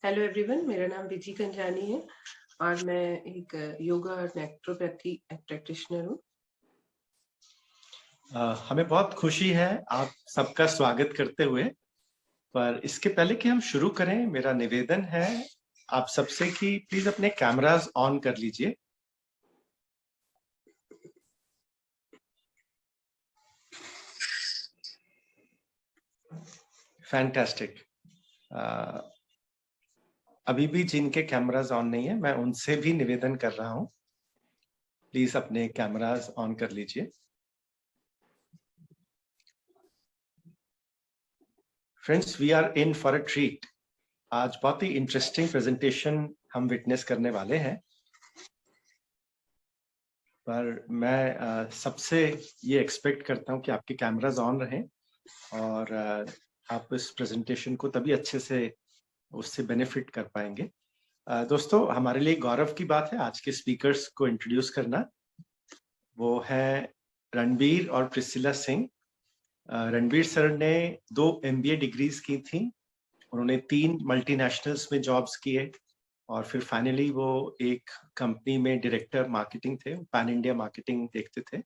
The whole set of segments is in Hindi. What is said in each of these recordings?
हेलो एवरीवन, मेरा नाम विजी कंजानी है और मैं एक योगा और नेचुरोपैथी प्रैक्टिशनर हूँ। हमें बहुत खुशी है आप सबका स्वागत करते हुए। पर इसके पहले कि हम शुरू करें, मेरा निवेदन है आप सबसे कि प्लीज अपने कैमरास ऑन कर लीजिए। फैंटास्टिक। अभी भी जिनके कैमरास ऑन नहीं है, मैं उनसे भी निवेदन कर रहा हूं, प्लीज अपने कैमरास ऑन कर लीजिए। Friends, we are in for a treat. आज बहुत ही इंटरेस्टिंग प्रेजेंटेशन हम विटनेस करने वाले हैं। पर मैं सबसे ये एक्सपेक्ट करता हूं कि आपके कैमरास ऑन रहें और आप इस प्रेजेंटेशन को तभी अच्छे से उससे बेनिफिट कर पाएंगे। दोस्तों, हमारे लिए गौरव की बात है आज के स्पीकर्स को इंट्रोड्यूस करना। वो है रणबीर और प्रिसिला सिंह। रणबीर सर ने 2 MBA डिग्रीज की थी। उन्होंने 3 मल्टीनेशनल्स में जॉब्स किए और फिर फाइनली वो एक कंपनी में डायरेक्टर मार्केटिंग थे, पैन इंडिया मार्केटिंग देखते थे।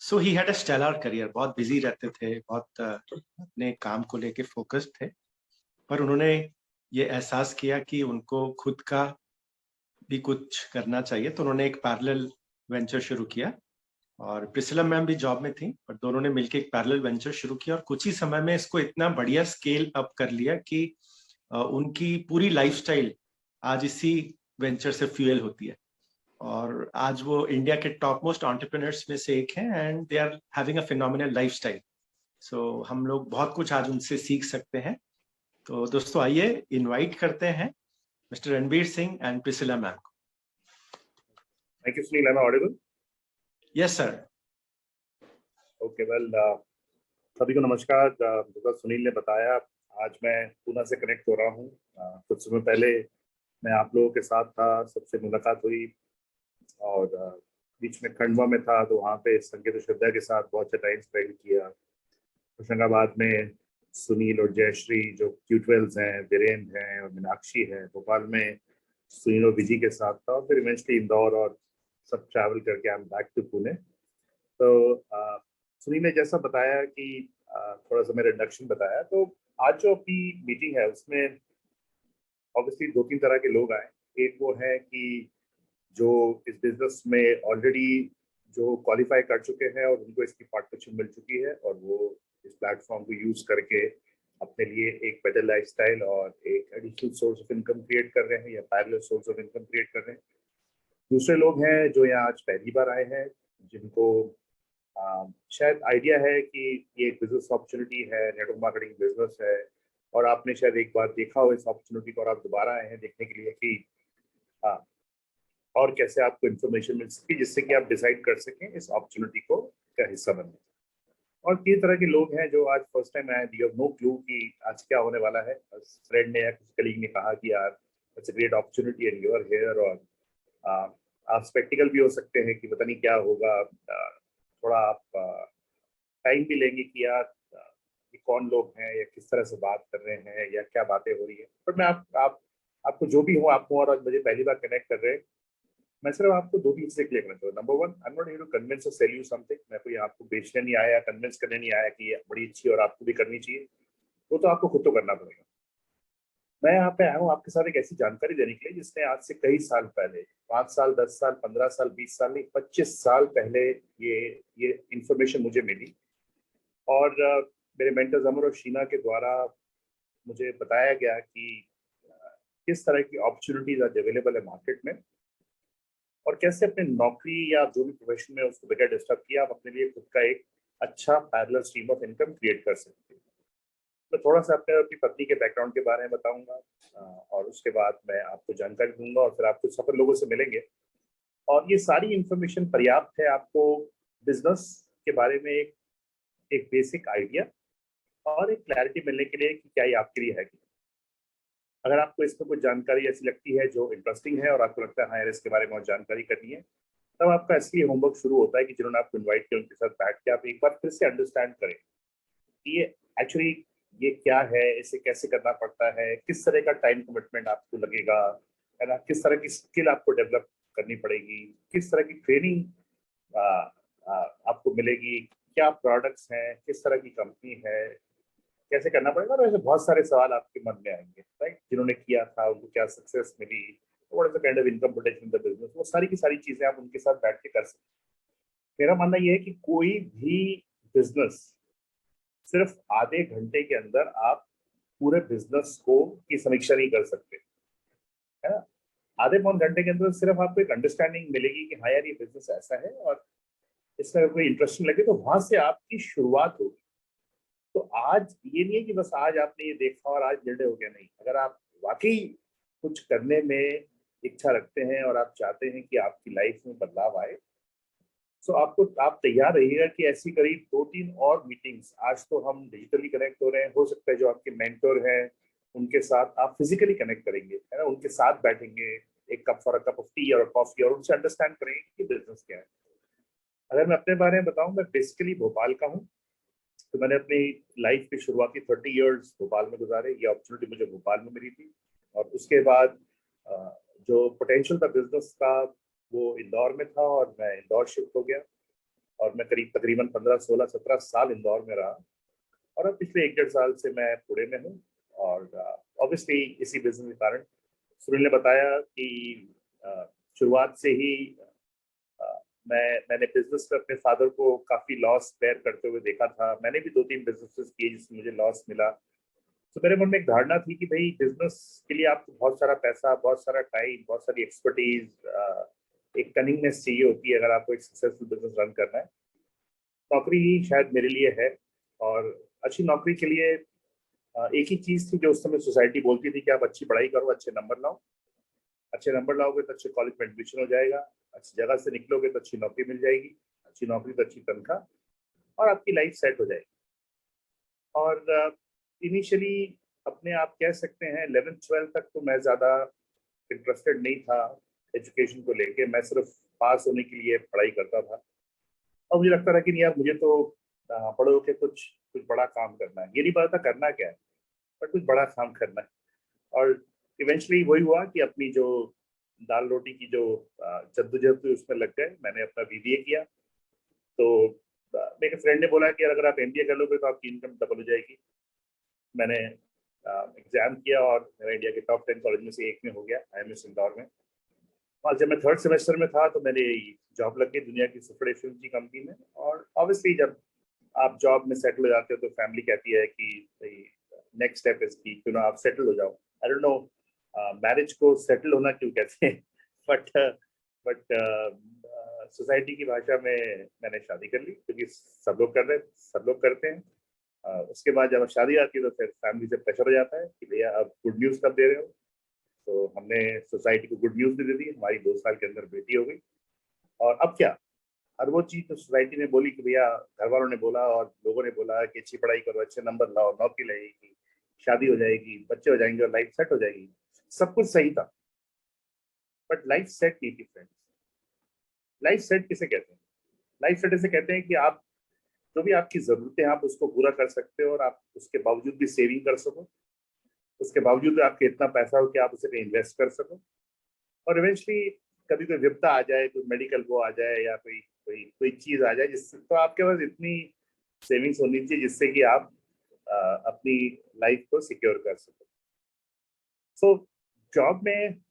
So he had a stellar career, बहुत बिजी रहते थे, बहुत अपने काम को लेके फोकस्ड थे। पर उन्होंने ये एहसास किया कि उनको खुद का भी कुछ करना चाहिए, तो उन्होंने एक पैरेलल वेंचर शुरू किया। और प्रिसिला मैम भी जॉब में थी, पर दोनों ने मिलकर एक पैरेलल वेंचर शुरू किया और कुछ ही समय में इसको इतना बढ़िया स्केल अप कर लिया कि उनकी पूरी लाइफस्टाइल आज इसी वेंचर से फ्यूल होती है। और आज वो इंडिया के टॉप मोस्ट एंटरप्रेन्योर्स में से एक हैं and they are having a phenomenal lifestyle. So हम लोग बहुत कुछ आज उनसे सीख सकते हैं। तो दोस्तों, आइए इनवाइट करते हैं mister Ranbir Singh and Priscilla ma'am को। Thank you, Sunil. Am I audible? Yes sir. Okay, well, सभी को नमस्कार। जैसा सुनील ने बताया, आज मैं पूना से कनेक्ट हो रहा हूँ। कुछ समय पहले मैं आप लोगों के साथ था, सबसे मुलाकात हुई और बीच में खंडवा में था, तो वहाँ पे संकेत और श्रद्धा के साथ बहुत अच्छा टाइम स्पेंड किया। होशंगाबाद में सुनील और जयश्री जो Q12 हैं, वीरेंद्र हैं और मीनाक्षी है। भोपाल में सुनील और विजी के साथ था और फिर इवेंचुअली इंदौर और सब ट्रैवल करके I am back to Pune. तो सुनील ने जैसा बताया कि थोड़ा सा मेरा इंट्रोडक्शन बताया, तो आज जो अपनी मीटिंग है उसमें ऑब्वियसली 2-3 तरह के लोग आए। एक वो है कि जो इस बिजनेस में ऑलरेडी जो क्वालिफाई कर चुके हैं और उनको इसकी पार्टनरशिप मिल चुकी है और वो इस प्लेटफॉर्म को यूज करके अपने लिए एक बेटर लाइफस्टाइल और एक additional source of income create कर रहे हैं या parallel source of income create कर रहे हैं। दूसरे लोग हैं जो यहाँ आज पहली बार आए हैं, जिनको शायद आइडिया है कि ये एक बिजनेस अपॉर्चुनिटी है, नेटवर्क मार्केटिंग बिजनेस है, और आपने शायद एक बार देखा हो इस अपॉर्चुनिटी को और आप दोबारा आए हैं देखने के लिए कि और कैसे आपको इन्फॉर्मेशन मिल सके जिससे कि आप डिसाइड कर सकें इस अपॉर्चुनिटी को का हिस्सा बनने। और कई तरह के लोग हैं जो आज फर्स्ट टाइम आए, यू हैव नो क्लू कि आज क्या होने वाला है। फ्रेंड ने या किसी कलीग ने कहा कि यार it's a great opportunity and you are here, और आप स्पेक्टिकल भी हो सकते हैं कि पता नहीं क्या होगा। थोड़ा आप टाइम भी लेंगे कि यार ये कौन लोग हैं या किस तरह से बात कर रहे हैं या क्या बातें हो रही है। बट मैं आपको जो भी हूँ आपको, और आज मुझे पहली बार कनेक्ट कर रहे हैं, मैं सिर्फ आपको 2-3 चीजें क्लियर करना चाहूँ। Number 1, I am not here to convince और सेल यू समथिंग। मैं कोई आपको बेचने नहीं आया, कन्विंस करने नहीं आया कि ये बड़ी अच्छी और आपको भी करनी चाहिए। वो तो आपको खुद तो करना पड़ेगा। मैं यहाँ पे आया हूँ आपके साथ एक ऐसी जानकारी देने के लिए जिसने आज से कई साल पहले, 5 साल, 10 साल, 15 साल, 20 साल नहीं, 25 साल पहले ये इंफॉर्मेशन मुझे मिली। और मेरे मेंटर्स अमर और शीना के द्वारा मुझे बताया गया कि किस तरह की अपॉर्चुनिटीज आज अवेलेबल है मार्केट में, और कैसे अपने नौकरी या जो भी प्रोफेशन में उसको बगैर डिस्टर्ब किया आप अपने लिए खुद का एक अच्छा parallel stream of income create कर सकते हैं। मैं थोड़ा सा अपनी पत्नी के बैकग्राउंड के बारे में बताऊंगा और उसके बाद मैं आपको जानकारी दूंगा और फिर आप कुछ सफल लोगों से मिलेंगे। और ये सारी इंफॉर्मेशन पर्याप्त है आपको बिजनेस के बारे में एक बेसिक आइडिया और एक क्लैरिटी मिलने के लिए कि क्या ये आपके लिए है कि। अगर आपको इसमें कुछ जानकारी ऐसी लगती है जो इंटरेस्टिंग है और आपको लगता है हाँ यार इसके बारे में और जानकारी करनी है, तब आपका असली होमवर्क शुरू होता है कि जिन्होंने आपको इन्वाइट किया उनके साथ बैठ के आप एक बार फिर से अंडरस्टैंड करें कि ये एक्चुअली ये क्या है, इसे कैसे करना पड़ता है, किस तरह का टाइम कमिटमेंट आपको लगेगा, है ना, किस तरह की स्किल आपको डेवलप करनी पड़ेगी, किस तरह की ट्रेनिंग आपको मिलेगी, क्या प्रोडक्ट्स हैं, किस तरह की कंपनी है, कैसे करना पड़ेगा। और ऐसे बहुत सारे सवाल आपके मन में आएंगे, राइट। जिन्होंने किया था उनको क्या सक्सेस मिली, what is the kind of income potential in the business, वो सारी की सारी चीजें आप उनके साथ बैठ के कर सकते हैं। मेरा मानना ये है कि कोई भी बिजनेस सिर्फ आधे घंटे के अंदर आप पूरे बिजनेस को की समीक्षा नहीं कर सकते, है ना। आधे पौन घंटे के अंदर सिर्फ आपको एक अंडरस्टैंडिंग मिलेगी कि हाँ यार ये बिजनेस ऐसा है और इसमें अगर कोई इंटरेस्टिंग लगे तो वहां से आपकी शुरुआत होगी। तो आज ये नहीं है कि बस आज आपने ये देखा और आज निर्णय हो गया, नहीं। अगर आप वाकई कुछ करने में इच्छा रखते हैं और आप चाहते हैं कि आपकी लाइफ में बदलाव आए, तो आप तैयार रहिएगा कि ऐसी करीब 2-3 और मीटिंग्स, आज तो हम डिजिटली कनेक्ट हो रहे हैं, हो सकता है जो आपके मेंटर हैं उनके साथ आप फिजिकली कनेक्ट करेंगे, है ना, उनके साथ बैठेंगे, एक cup for a cup of T और कॉफी, और उनसे अंडरस्टैंड करेंगे कि बिजनेस क्या है। अगर मैं अपने बारे में बताऊं, मैं बेसिकली भोपाल का हूँ। तो मैंने अपनी लाइफ की शुरुआती 30 इयर्स भोपाल में गुजारे। ये अपॉर्चुनिटी मुझे भोपाल में मिली थी। और उसके बाद जो पोटेंशियल था बिजनेस का वो इंदौर में था और मैं इंदौर शिफ्ट हो गया। और मैं तकरीबन 15, 16, 17 साल इंदौर में रहा। और अब पिछले 1-1.5 साल से मैं पुणे में हूँ। और ऑब्वियसली इसी बिजनेस के कारण सुनील ने बताया कि शुरुआत से ही मैंने बिजनेस में अपने फादर को काफी लॉस बेयर करते हुए देखा था। मैंने भी 2-3 बिजनेसेस किए जिसमें मुझे लॉस मिला। तो मेरे मन में एक धारणा थी कि भाई बिजनेस के लिए आपको बहुत सारा पैसा, बहुत सारा टाइम, बहुत सारी एक्सपर्टीज, एक कनिंगनेस चाहिए होती है अगर आपको एक सक्सेसफुल बिजनेस रन करना है। नौकरी ही शायद मेरे लिए है। और अच्छी नौकरी के लिए एक ही चीज थी जो उस समय सोसाइटी बोलती थी कि आप अच्छी पढ़ाई करो, अच्छे नंबर लाओ। अच्छे नंबर लाओगे तो अच्छे कॉलेज में एडमिशन हो जाएगा, अच्छी जगह से निकलोगे तो अच्छी नौकरी मिल जाएगी, अच्छी नौकरी तो अच्छी तनख्वाह, और आपकी लाइफ सेट हो जाएगी। और इनिशियली अपने आप कह सकते हैं 11th-12th तक तो मैं ज़्यादा इंटरेस्टेड नहीं था एजुकेशन को लेके। मैं सिर्फ पास होने के लिए पढ़ाई करता था। और मुझे लगता था कि नहीं यार, मुझे तो बड़े होके कुछ कुछ बड़ा काम करना है। ये नहीं पता था करना क्या है, पर कुछ बड़ा काम करना है। और इवेंचुअली वही हुआ कि अपनी जो दाल रोटी की जो जद्दोजहद थी उसमें लग गए। मैंने अपना बीबीए किया। तो मेरे फ्रेंड ने बोला कि अगर आप एमबीए कर लोगे तो आपकी इनकम डबल हो जाएगी। मैंने एग्जाम किया और मेरा इंडिया के टॉप 10 कॉलेज में से एक में हो गया, IMS इंदौर में। और जब मैं 3rd सेमेस्टर में था तो मेरी जॉब लग गई दुनिया की सबसे बड़ी फिल्म की कंपनी में। और ऑब्वियसली जब आप जॉब में सेटल हो जाते हो तो फैमिली कहती है कि नेक्स्ट स्टेप इज कि क्यों ना आप सेटल हो जाओ। आई डोंट नो मैरिज को सेटल होना क्यों कहते हैं, बट सोसाइटी की भाषा में मैंने शादी कर ली, क्योंकि सब लोग कर रहे, सब लोग करते हैं। उसके बाद जब शादी आती है तो फिर फैमिली से प्रेशर हो जाता है कि भैया अब गुड न्यूज़ कब दे रहे हो। तो हमने सोसाइटी को गुड न्यूज़ भी दे दी, हमारी 2 साल के अंदर बेटी हो गई। और अब क्या, हर वो चीज़ तो सोसाइटी ने बोली कि भैया, घर वालों ने बोला और लोगों ने बोला कि अच्छी पढ़ाई करो, अच्छे नंबर लाओ, नौकरी लगेगी, शादी हो जाएगी, बच्चे हो जाएंगे और लाइफ सेट हो जाएगी। सब कुछ सही था, बट लाइफ सेट नहीं थी फ्रेंड्स। लाइफ सेट किसे कहते हैं? लाइफ सेट इसे कहते हैं कि आप जो भी आपकी जरूरतें हैं आप उसको पूरा कर सकते हो और आप उसके बावजूद भी सेविंग कर सको। उसके बावजूद आपके इतना पैसा हो कि आप उसे कहीं इन्वेस्ट कर सको। और इवेंचुअली कभी कोई विपदा आ जाए, कोई मेडिकल वो आ जाए या कोई कोई कोई चीज आ जाए जिससे, तो आपके पास इतनी सेविंग्स होनी चाहिए जिससे कि आप अपनी लाइफ को सिक्योर कर सको। सो जॉब में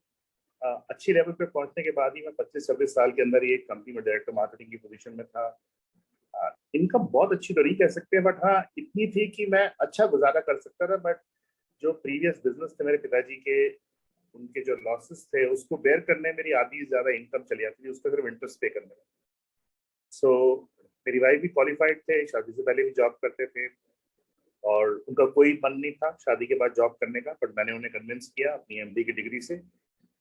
अच्छी लेवल पे पहुंचने के बाद ही मैं 25-26 साल के अंदर ही एक कंपनी में डायरेक्टर मार्केटिंग की पोजीशन में था। इनकम बहुत अच्छी तो नहीं कह सकते, बट हाँ इतनी थी कि मैं अच्छा गुजारा कर सकता था। बट जो प्रीवियस बिजनेस थे मेरे पिताजी के, उनके जो लॉसेस थे उसको बेयर करने मेरी आधी ज्यादा इनकम चली जाती थी उसका सिर्फ इंटरेस्ट पे करने में। सो मेरी वाइफ भी क्वालिफाइड थे, शादी से पहले भी जॉब करते थे और उनका कोई मन नहीं था शादी के बाद जॉब करने का। बट मैंने उन्हें कन्विंस किया अपनी MD की डिग्री से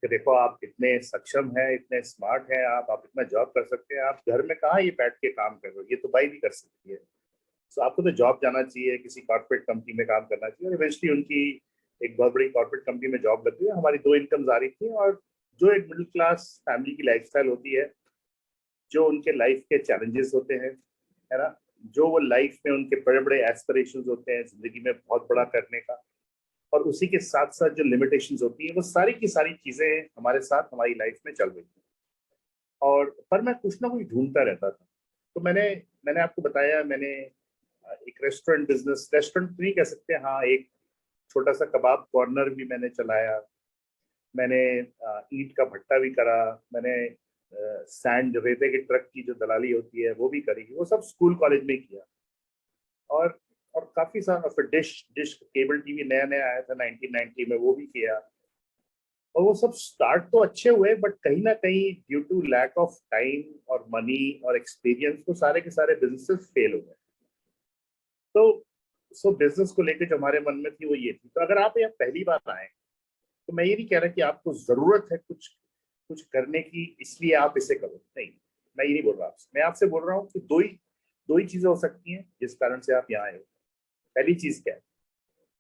कि देखो आप इतने सक्षम हैं, इतने स्मार्ट हैं, आप इतना जॉब कर सकते हैं, आप घर में कहाँ ये बैठ के काम कर रहे हो, ये तो बाई भी कर सकती है। सो आपको तो जॉब जाना चाहिए, किसी कॉर्पोरेट कंपनी में काम करना चाहिए। और इवेंचुअली उनकी एक बहुत बड़ी कॉर्पोरेट कंपनी में जॉब लग गई। हमारी 2 इनकम्स आ रही थी। और जो एक मिडिल क्लास फैमिली की लाइफस्टाइल होती है, जो उनके लाइफ के चैलेंजेस होते हैं, है ना, जो वो लाइफ में उनके बड़े बड़े एस्पिरेशंस होते हैं जिंदगी में बहुत बड़ा करने का, और उसी के साथ साथ जो लिमिटेशंस होती हैं, वो सारी की सारी चीजें हमारे साथ हमारी लाइफ में चल रही थी। और पर मैं कुछ ना कुछ ढूंढता रहता था। तो मैंने मैंने आपको बताया, मैंने एक रेस्टोरेंट नहीं कह सकते, हाँ एक छोटा सा कबाब कॉर्नर भी मैंने चलाया, मैंने ईंट का भट्टा भी करा, मैंने सैंड रेते के ट्रक की जो दलाली होती है वो भी करी, वो सब स्कूल कॉलेज में किया। और और काफी सारा, फिर डिश डिश केबल टीवी नया नया आया था 1990 में, वो भी किया। और वो सब स्टार्ट तो अच्छे हुए, बट कहीं ना कहीं due to lack of time और मनी और एक्सपीरियंस वो सारे के सारे बिजनेसेस फेल हो गए। तो सो बिजनेस को लेकर जो हमारे मन में थी वो ये थी। तो अगर आप यहाँ पहली बार आए, तो मैं ये नहीं कह रहा कि आपको जरूरत है कुछ कुछ करने की इसलिए आप इसे करो, नहीं, मैं ये नहीं बोल रहा आपसे। मैं आपसे बोल रहा हूँ कि दो ही चीजें हो सकती हैं जिस कारण से आप यहाँ आए हो। पहली चीज क्या है?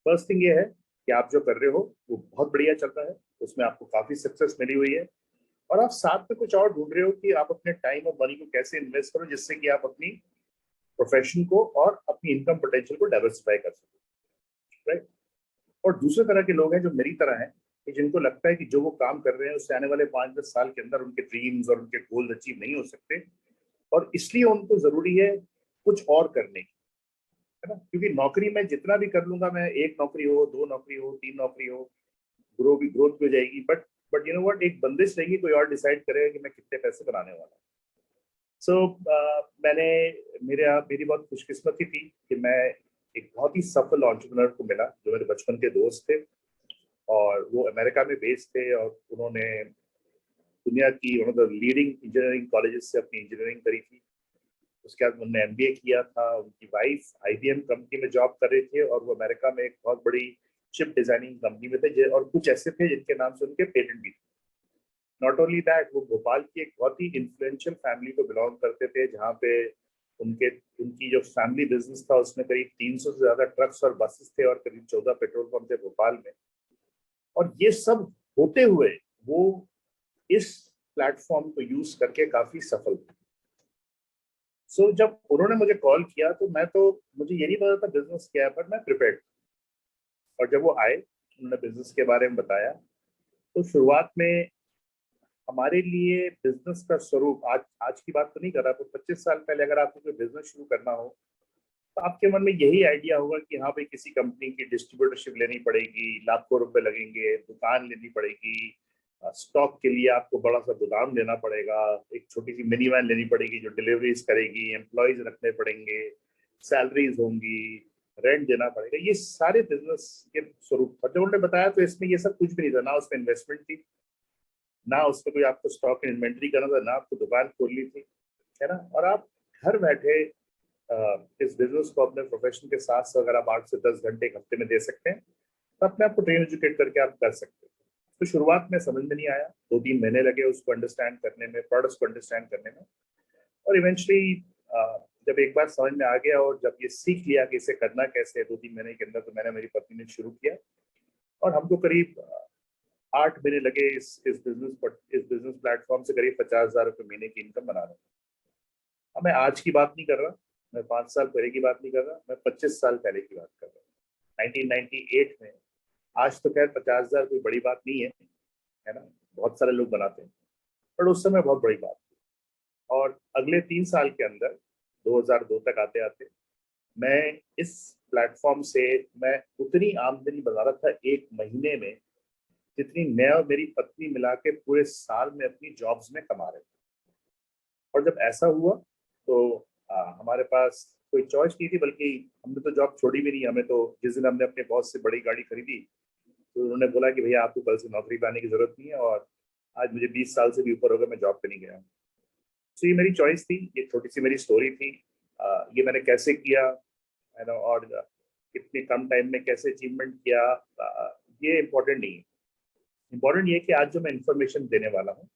फर्स्ट थिंग ये है कि आप जो कर रहे हो वो बहुत बढ़िया चल रहा है, उसमें आपको काफी सक्सेस मिली हुई है, और आप साथ में कुछ और ढूंढ रहे हो कि आप अपने टाइम और मनी को कैसे इन्वेस्ट करो जिससे कि आप अपनी प्रोफेशन को और अपनी इनकम पोटेंशियल को डाइवर्सिफाई कर सको, राइट? और दूसरे तरह के लोग हैं जो मेरी तरह हैं, कि जिनको लगता है कि जो वो काम कर रहे हैं उससे आने वाले 5-10 साल के अंदर उनके ड्रीम्स और उनके गोल्स अचीव नहीं हो सकते, और इसलिए उनको जरूरी है कुछ और करने की, है ना? क्योंकि नौकरी में जितना भी कर लूंगा मैं, एक नौकरी हो, 2 नौकरी हो, 3 नौकरी हो, ग्रोथ भी हो जाएगी, बट यू नो व्हाट, एक बंदिश रहेगी, कोई और डिसाइड करेगा कि मैं कितने पैसे बनाने वाला हूँ। सो मेरी बहुत खुशकिस्मती थी कि मैं एक बहुत ही सफल एंटरप्रेन्योर को मिला जो मेरे बचपन के दोस्त थे, और वो अमेरिका में बेस्ड थे, और उन्होंने दुनिया की one of the leading engineering colleges से अपनी इंजीनियरिंग करी थी। उसके बाद उन्होंने एमबीए किया था। उनकी वाइफ आईबीएम कंपनी में जॉब कर रहे थे, और वो अमेरिका में एक बहुत बड़ी चिप डिजाइनिंग कंपनी में थे, और कुछ ऐसे थे जिनके नाम से उनके पेटेंट भी थे। नॉट ओनली दैट, वो भोपाल की एक बहुत ही इन्फ्लुएंशियल फैमिली को बिलोंग करते थे, जहाँ पे उनके उनकी जो फैमिली बिजनेस था उसमें करीब 300 से ज्यादा ट्रक्स और बसेस थे, और करीब 14 पेट्रोल पंप थे भोपाल में। और ये सब होते हुए वो इस प्लेटफॉर्म को यूज करके काफी सफल थे। सो जब उन्होंने मुझे कॉल किया तो मुझे ये नहीं पता था बिजनेस क्या है, पर मैं प्रिपेयर्ड। और जब वो आए, उन्होंने बिजनेस के बारे में बताया, तो शुरुआत में हमारे लिए बिजनेस का स्वरूप, आज आज की बात तो नहीं कर रहा, तो 25 साल पहले अगर आपको कोई बिजनेस शुरू करना हो तो आपके मन में यही आइडिया होगा कि हाँ भाई, किसी कंपनी की डिस्ट्रीब्यूटरशिप लेनी पड़ेगी, लाखों रुपए लगेंगे, दुकान लेनी पड़ेगी, स्टॉक के लिए आपको बड़ा सा गोदाम लेना पड़ेगा, एक छोटी सी मिनी वैन लेनी पड़ेगी जो डिलीवरीज करेगी, एम्प्लॉयज रखने पड़ेंगे, सैलरीज होंगी, रेंट देना पड़ेगा। ये सारे बिजनेस के स्वरूप था। जब उन्होंने बताया तो इसमें ये सब कुछ भी नहीं था, ना उसमें इन्वेस्टमेंट थी, ना उसमें कोई आपको स्टॉक इन्वेंट्री करना था, ना आपको दुकान खोलनी थी, है ना? और आप घर बैठे इस बिजनेस को अपने प्रोफेशन के साथ साथ अगर आप 8 से 10 घंटे एक हफ्ते में दे सकते हैं तो अपने आप को ट्रेन एजुकेट करके आप कर सकते हैं। तो शुरुआत में समझ में नहीं आया, 2-3 महीने लगे उसको अंडरस्टैंड करने में, प्रोडक्ट्स को अंडरस्टैंड करने में, और इवेंचुअली जब एक बार समझ में आ गया और जब ये सीख लिया कि इसे करना कैसे है 2-3 महीने के अंदर, तो मैंने, मेरी पत्नी ने शुरू किया, और हमको करीब 8 महीने लगे इस बिजनेस प्लेटफॉर्म से करीब 50,000 रुपये महीने की इनकम बना रहा हूँ। अब मैं आज की बात नहीं कर रहा, मैं 5 साल पहले की बात नहीं कर रहा, मैं 25 साल पहले की बात कर रहा हूँ, 1998 में। आज तो खैर 50,000 कोई बड़ी बात नहीं है ना, बहुत सारे लोग बनाते हैं, पर उस समय बहुत बड़ी बात थी। और अगले 3 साल के अंदर 2002 तक आते आते मैं इस प्लेटफॉर्म से मैं उतनी आमदनी बना रहा था एक महीने में जितनी मैं और मेरी पत्नी मिला के पूरे साल में अपनी जॉब्स में कमा रहे थे। और जब ऐसा हुआ तो हमारे पास कोई चॉइस नहीं थी, बल्कि हमने तो जॉब छोड़ी भी नहीं। हमें तो जिस दिन हमने अपने बॉस से बड़ी गाड़ी खरीदी तो उन्होंने बोला कि भैया आपको कल से नौकरी पे आने की जरूरत नहीं है, और आज मुझे 20 साल से भी ऊपर हो गया, मैं जॉब पे नहीं गया। तो ये मेरी चॉइस थी, ये छोटी सी मेरी स्टोरी थी। ये मैंने कैसे किया, है ना, और इतने कम टाइम में कैसे अचीवमेंट किया, ये इम्पोर्टेंट नहीं है। इम्पोर्टेंट ये कि आज जो मैं इंफॉर्मेशन देने वाला हूँ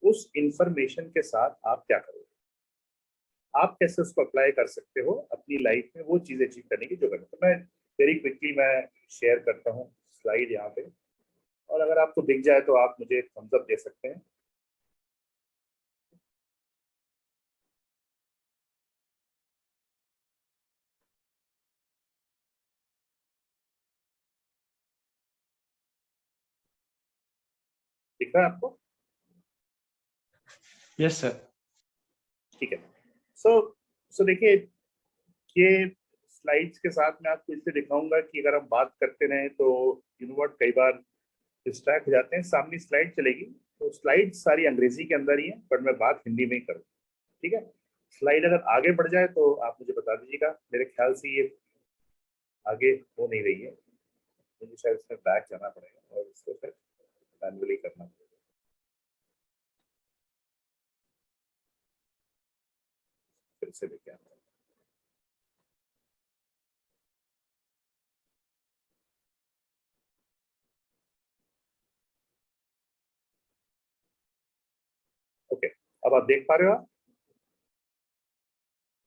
उस इंफॉर्मेशन के साथ आप क्या करोगे, आप कैसे उसको अप्लाई कर सकते हो अपनी लाइफ में वो चीजें अचीव करने की जो करना। तो मैं वेरी क्विकली मैं शेयर करता हूँ स्लाइड यहाँ पे, और अगर आपको दिख जाए तो आप मुझे थम्स अप दे सकते हैं। दिख रहा है आपको? Yes sir. ठीक है। सो देखिए, ये स्लाइड्स के साथ मैं आपको इसलिए दिखाऊंगा कि अगर हम बात करते रहें तो यू नो व्हाट, कई बार डिस्ट्रैक्ट हो जाते हैं। सामने स्लाइड चलेगी, तो स्लाइड सारी अंग्रेजी के अंदर ही है, पर मैं बात हिंदी में ही करूँ, ठीक है? स्लाइड अगर आगे बढ़ जाए तो आप मुझे बता दीजिएगा। मेरे ख्याल से ये आगे हो नहीं रही है, मुझे शायद इसमें बैक जाना पड़ेगा और इसको फिर मैन्युअली करना पड़ेगा। फिर से लेके आता हूं। ओके, अब आप देख पा रहे हो आप,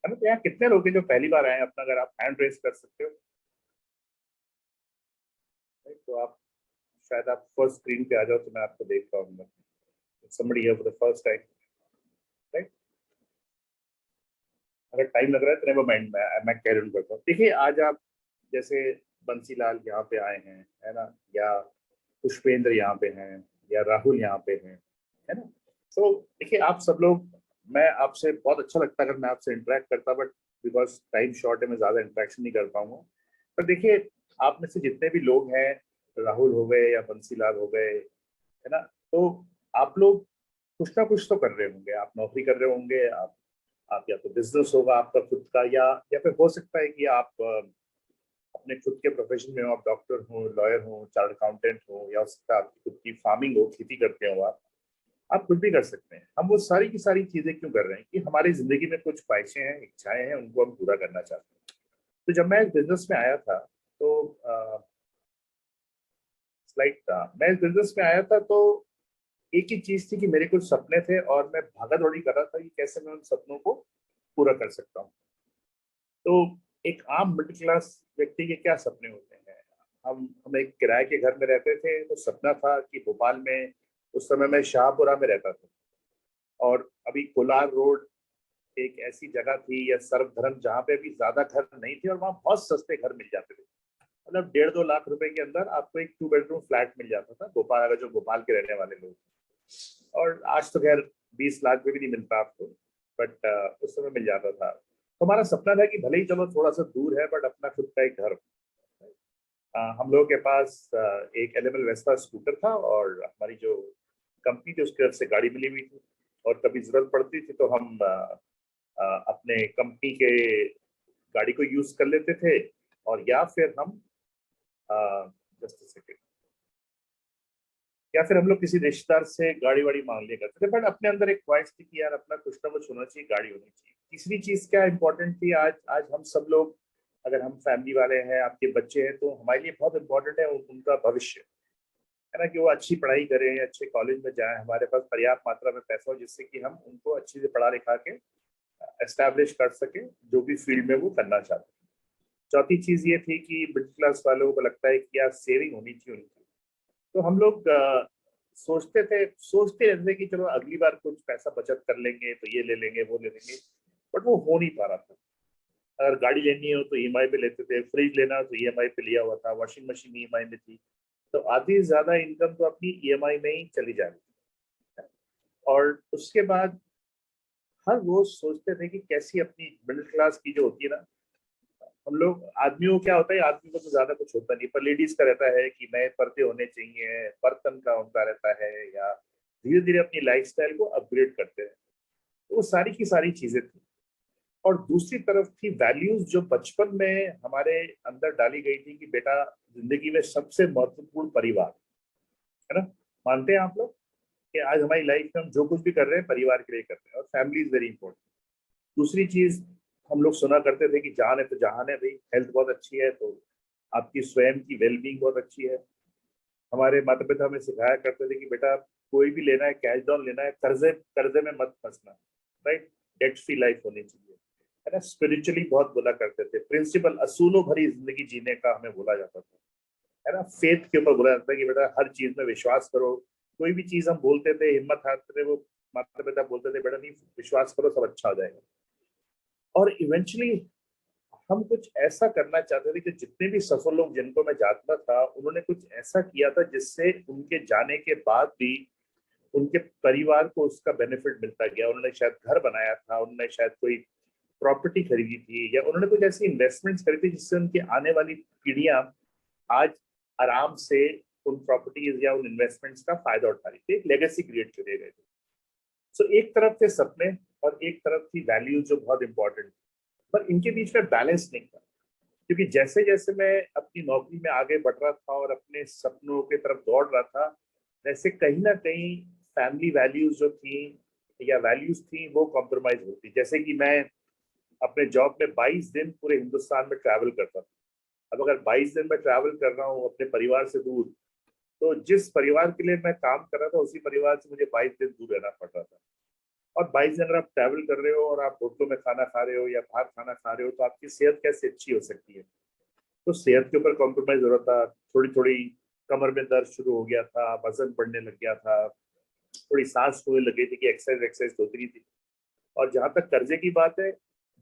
है ना? तो यहाँ कितने लोग हैं जो पहली बार आए हैं? अपना अगर आप हैंड रेस कर सकते हो, तो आप शायद आप फर्स्ट स्क्रीन पे आ जाओ तो मैं आपको देख पाऊंगा। somebody here for the first time, right? अगर टाइम लग रहा है तो नेवर माइंड, मैं कैरी ऑन करता हूँ। देखिए, आज आप जैसे बंसीलाल यहाँ पे आए हैं, है ना, या पुष्पेंद्र यहाँ पे हैं, या राहुल यहाँ पे हैं, है ना? तो देखिए, आप सब लोग, मैं आपसे बहुत अच्छा लगता अगर मैं आपसे इंटरेक्ट करता, बट बिकॉज टाइम शॉर्ट है मैं ज्यादा इंटरेक्शन नहीं कर पाऊंगा। पर देखिए, आप में से जितने भी लोग हैं, राहुल हो गए या बंसीलाल हो गए, है ना, तो आप लोग कुछ ना कुछ तो कर रहे होंगे। आप नौकरी कर रहे होंगे, आप या तो बिजनेस होगा आपका खुद का, या फिर हो सकता है कि आप अपने खुद के प्रोफेशन में हो, आप डॉक्टर हो, लॉयर हो, चार्ट अकाउंटेंट हो, या हो सकता है आपकी खुद की फार्मिंग हो, खेती करते हो आप कुछ भी कर सकते हैं। हम वो सारी की सारी चीजें क्यों कर रहे हैं कि हमारी जिंदगी में कुछ ख्वाहिशें हैं, इच्छाएं हैं, उनको हम पूरा करना चाहते हैं। तो जब मैं इस बिजनेस में आया था तो स्लाइड था, मैं इस बिजनेस में आया था तो एक ही चीज थी कि मेरे कुछ सपने थे और मैं भागा दौड़ी कर रहा था कि कैसे मैं उन सपनों को पूरा कर सकता हूँ। तो एक आम मिडिल क्लास व्यक्ति के क्या सपने होते हैं? हम एक किराए के घर में रहते थे, तो सपना था कि भोपाल में, उस समय मैं शाहपुरा में रहता था, और अभी कोलार रोड एक ऐसी जगह थी, या सर्वधर्म, जहाँ पे भी ज्यादा घर नहीं थे और वहाँ बहुत सस्ते घर मिल जाते थे। मतलब 1.5-2 लाख रुपए के अंदर आपको एक 2 बेडरूम फ्लैट मिल जाता था भोपाल, अगर जो भोपाल के रहने वाले लोग। और आज तो खैर 20 लाख में भी नहीं मिलता आपको, बट उस समय मिल जाता था। तो हमारा सपना था कि भले ही चलो थोड़ा सा दूर है, बट अपना खुद का एक घर। हम लोगों के पास एक एलेबल वेस्पा स्कूटर था, और हमारी जो कंपनी थी उसकी तरफ से गाड़ी मिली हुई थी, और कभी जरूरत पड़ती थी तो हम अपने कंपनी के गाड़ी को यूज कर लेते थे, और या फिर हम जस्ट सेकेंड, या फिर हम लोग किसी रिश्तेदार से गाड़ी वाड़ी मांग लिया करते थे। बट अपने अंदर एक ख्वाहिश थी कि यार अपना कुछ ना कुछ होना चाहिए, गाड़ी होनी चाहिए। तीसरी चीज क्या इंपॉर्टेंट थी, आज हम सब लोग, अगर हम फैमिली वाले हैं, आपके बच्चे हैं, तो हमारे लिए बहुत इंपॉर्टेंट है उनका भविष्य, है ना, कि वो अच्छी पढ़ाई करें, अच्छे कॉलेज में जाएं, हमारे पास पर्याप्त मात्रा में पैसा हो जिससे कि हम उनको अच्छी से पढ़ा लिखा के एस्टैब्लिश कर सके जो भी फील्ड में वो करना चाहते हैं। चौथी चीज ये थी कि मिडिल क्लास वालों को लगता है कि यार सेविंग होनी चाहिए उनकी। तो हम लोग सोचते रहते थे कि चलो अगली बार कुछ पैसा बचत कर लेंगे, तो ये ले लेंगे, वो ले लेंगे, बट वो हो नहीं पा रहा था। अगर गाड़ी लेनी हो तो ईएमआई पे लेते थे, फ्रिज लेना तो ईएमआई पे लिया हुआ था, वॉशिंग मशीन ईएमआई में थी, तो आधी से ज्यादा इनकम तो अपनी ईएमआई में ही चली जा रही थी। और उसके बाद हर रोज सोचते थे कि कैसी अपनी मिडिल क्लास की जो होती है ना, हम लोग आदमियों को क्या होता है, आदमी को तो ज्यादा कुछ होता नहीं, पर लेडीज का रहता है कि नए पर्दे होने चाहिए, बर्तन का उनका रहता है, या धीरे धीरे अपनी लाइफस्टाइल को अपग्रेड करते हैं। तो वो सारी की सारी चीजें थी। और दूसरी तरफ थी वैल्यूज जो बचपन में हमारे अंदर डाली गई थी कि बेटा, जिंदगी में सबसे महत्वपूर्ण परिवार, है ना? मानते हैं आप लोग कि आज हमारी लाइफ में हम जो कुछ भी कर रहे हैं परिवार के लिए कर रहे हैं, और फैमिली इज वेरी इंपॉर्टेंट। दूसरी चीज, हम लोग सुना करते थे कि जान है तो जहान है, भाई हेल्थ बहुत अच्छी है तो आपकी स्वयं की वेलबींग बहुत अच्छी है। हमारे माता पिता हमें सिखाया करते थे कि बेटा, कोई भी लेना है, कैश डाउन लेना है, कर्जे कर्जे में मत फंसना, राइट, डेट फ्री लाइफ होनी चाहिए, है ना। स्पिरिचुअली बहुत बोला करते थे, प्रिंसिपल, असूलों भरी जिंदगी जीने का हमें बोला जाता था, है ना। फेथ के ऊपर बोला जाता है कि बेटा हर चीज में विश्वास करो। कोई भी चीज हम बोलते थे, हिम्मत हारते थे, वो माता पिता बोलते थे बेटा नहीं, विश्वास करो, सब अच्छा हो जाएगा। और इवेंचुअली हम कुछ ऐसा करना चाहते थे कि जितने भी सफल लोग जिनको मैं जानता था, उन्होंने कुछ ऐसा किया था जिससे उनके जाने के बाद भी उनके परिवार को उसका बेनिफिट मिलता गया। उन्होंने शायद घर बनाया था, उन्होंने शायद कोई प्रॉपर्टी खरीदी थी, या उन्होंने कुछ ऐसी इन्वेस्टमेंट्स करी थी जिससे उनकी आने वाली पीढ़ियां आज आराम से उन प्रॉपर्टीज या उन इन्वेस्टमेंट्स का फायदा उठा रही थी। एक लेगेसी क्रिएट करे गए थे। सो एक तरफ थे सपने और एक तरफ थी वैल्यूज जो बहुत इंपॉर्टेंट, पर इनके बीच में बैलेंस नहीं था। क्योंकि जैसे जैसे मैं अपनी नौकरी में आगे बढ़ रहा था और अपने सपनों की तरफ दौड़ रहा था, वैसे कहीं ना कहीं फैमिली वैल्यूज जो थी या वैल्यूज थी वो कॉम्प्रोमाइज होती। जैसे कि मैं अपने जॉब में 22 दिन पूरे हिंदुस्तान में ट्रैवल करता था। अब अगर 22 दिन में ट्रैवल कर रहा हूँ अपने परिवार से दूर, तो जिस परिवार के लिए मैं काम कर रहा था उसी परिवार से मुझे 22 दिन दूर रहना पड़ रहा था। और 22 दिन अगर आप ट्रैवल कर रहे हो और आप होटलों में खाना खा रहे हो या बाहर खाना खा रहे हो, तो आपकी सेहत कैसे अच्छी हो सकती है? तो सेहत के ऊपर कॉम्प्रोमाइज हो रहा था। थोड़ी थोड़ी कमर में दर्द शुरू हो गया था, वजन बढ़ने लग गया था, थोड़ी सांस होने लगी थी कि एक्सरसाइज होती नहीं थी। और जहां तक कर्जे की बात है,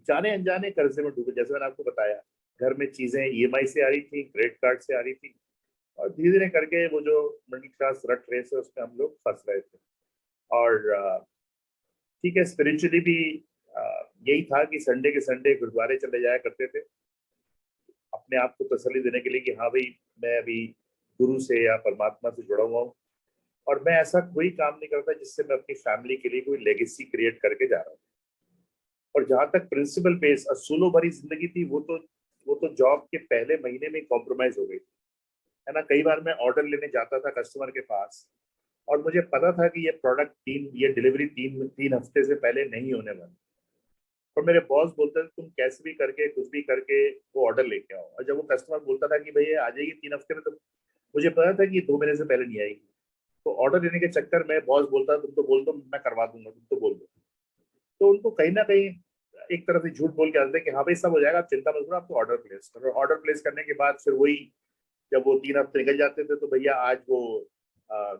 जाने अनजाने कर्जे में डूबे। जैसे मैंने आपको बताया, घर में चीजें ईएमआई से आ रही थी, क्रेडिट कार्ड से आ रही थी, और धीरे धीरे करके वो जो मिडिल क्लास रट रेस है उसमें हम लोग फंस रहे थे। और ठीक है, स्पिरिचुअली भी यही था कि संडे के संडे गुरुद्वारे चले जाया करते थे, अपने आप को तसल्ली देने के लिए कि हाँ भाई मैं अभी गुरु से या परमात्मा से जुड़ा हुआ हूँ, और मैं ऐसा कोई काम नहीं करता जिससे मैं अपनी फैमिली के लिए कोई लेगेसी क्रिएट करके जा रहा हूँ। और जहां तक प्रिंसिपल बेस असूलों भरी जिंदगी थी, वो तो जॉब के पहले महीने में कॉम्प्रोमाइज हो गई, है ना। कई बार मैं ऑर्डर लेने जाता था कस्टमर के पास, और मुझे पता था कि ये डिलीवरी तीन हफ्ते से पहले नहीं होने वाली, और मेरे बॉस बोलते थे तुम कैसे भी करके कुछ भी करके वो ऑर्डर लेके आओ। और जब वो कस्टमर बोलता था कि भैया आ जाएगी 3 हफ्ते में, तो मुझे पता था कि ये 2 महीने से पहले नहीं आएगी। तो ऑर्डर लेने के चक्कर में बॉस बोलता तुम तो बोल दो मैं करवा दूंगा, तुम तो बोल दो। तो उनको कहीं ना कहीं एक तरफ से झूठ बोल के आते थे कि हाँ भाई सब हो जाएगा, आप चिंता मत करो, आपको ऑर्डर प्लेस करो। ऑर्डर प्लेस करने के बाद फिर वही, जब वो 3 हफ्ते निकल जाते थे, तो भैया आज वो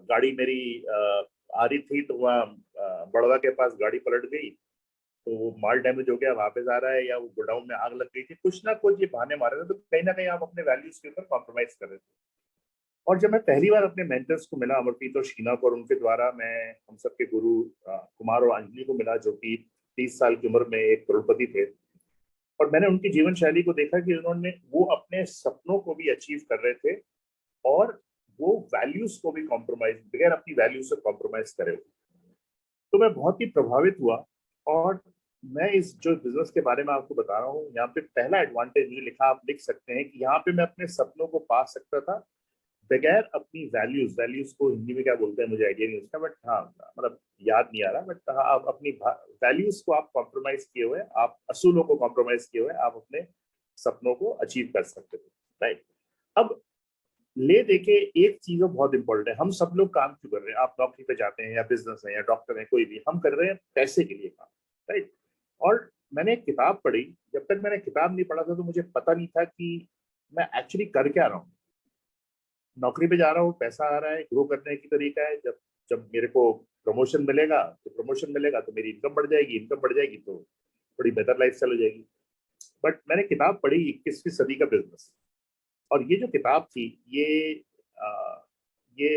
गाड़ी मेरी आ रही थी, तो वहाँ बड़वा के पास गाड़ी पलट गई, तो वो माल डैमेज हो गया, वापस आ रहा है, या वो गोडाउन में आग लग गई थी, कुछ ना कुछ ये बहाने मारे थे। तो कहीं ना कहीं आप अपने वैल्यूज के ऊपर कॉम्प्रोमाइज कर रहे थे। और जब मैं पहली बार अपने मेंटर्स को मिला, अमरप्रीत और शीना को, और उनके द्वारा मैं हम सबके गुरु कुमार और अंजलि को मिला, जो कि 30 साल की उम्र में एक करोड़पति थे, और मैंने उनकी जीवन शैली को देखा कि उन्होंने वो अपने सपनों को भी अचीव कर रहे थे, और वो वैल्यूज को भी कॉम्प्रोमाइज, बगैर अपनी वैल्यूज से कॉम्प्रोमाइज करे हुए। तो मैं बहुत ही प्रभावित हुआ। और मैं इस जो बिजनेस के बारे में आपको बता रहा हूँ, यहाँ पे पहला एडवांटेज मुझे लिखा, आप लिख सकते हैं कि यहाँ पे मैं अपने सपनों को पा सकता था बगैर अपनी वैल्यूज को हिंदी में क्या बोलते हैं मुझे आइडिया नहीं उसका, बट हाँ मतलब याद नहीं आ रहा, बट हाँ आप अपनी वैल्यूज को आप कॉम्प्रोमाइज किए हुए, आप असूलों को कॉम्प्रोमाइज किए हुए आप अपने सपनों को अचीव कर सकते थे, राइट। अब ले देके एक चीज बहुत इंपॉर्टेंट है, हम सब लोग काम क्यों कर रहे हैं? आप नौकरी पे जाते हैं या बिजनेस है या डॉक्टर है, कोई भी, हम कर रहे हैं पैसे के लिए काम, राइट। और मैंने एक किताब पढ़ी, जब तक मैंने किताब नहीं पढ़ा था तो मुझे पता नहीं था कि मैं एक्चुअली कर क्या रहा हूँ। नौकरी पे जा रहा हूँ, पैसा आ रहा है, ग्रो करने की तरीका है, जब जब मेरे को प्रमोशन मिलेगा तो मेरी इनकम बढ़ जाएगी, तो थोड़ी बेहतर लाइफ स्टाइल हो जाएगी। बट मैंने किताब पढ़ी 21वीं सदी का बिजनेस, और ये जो किताब थी, आ, ये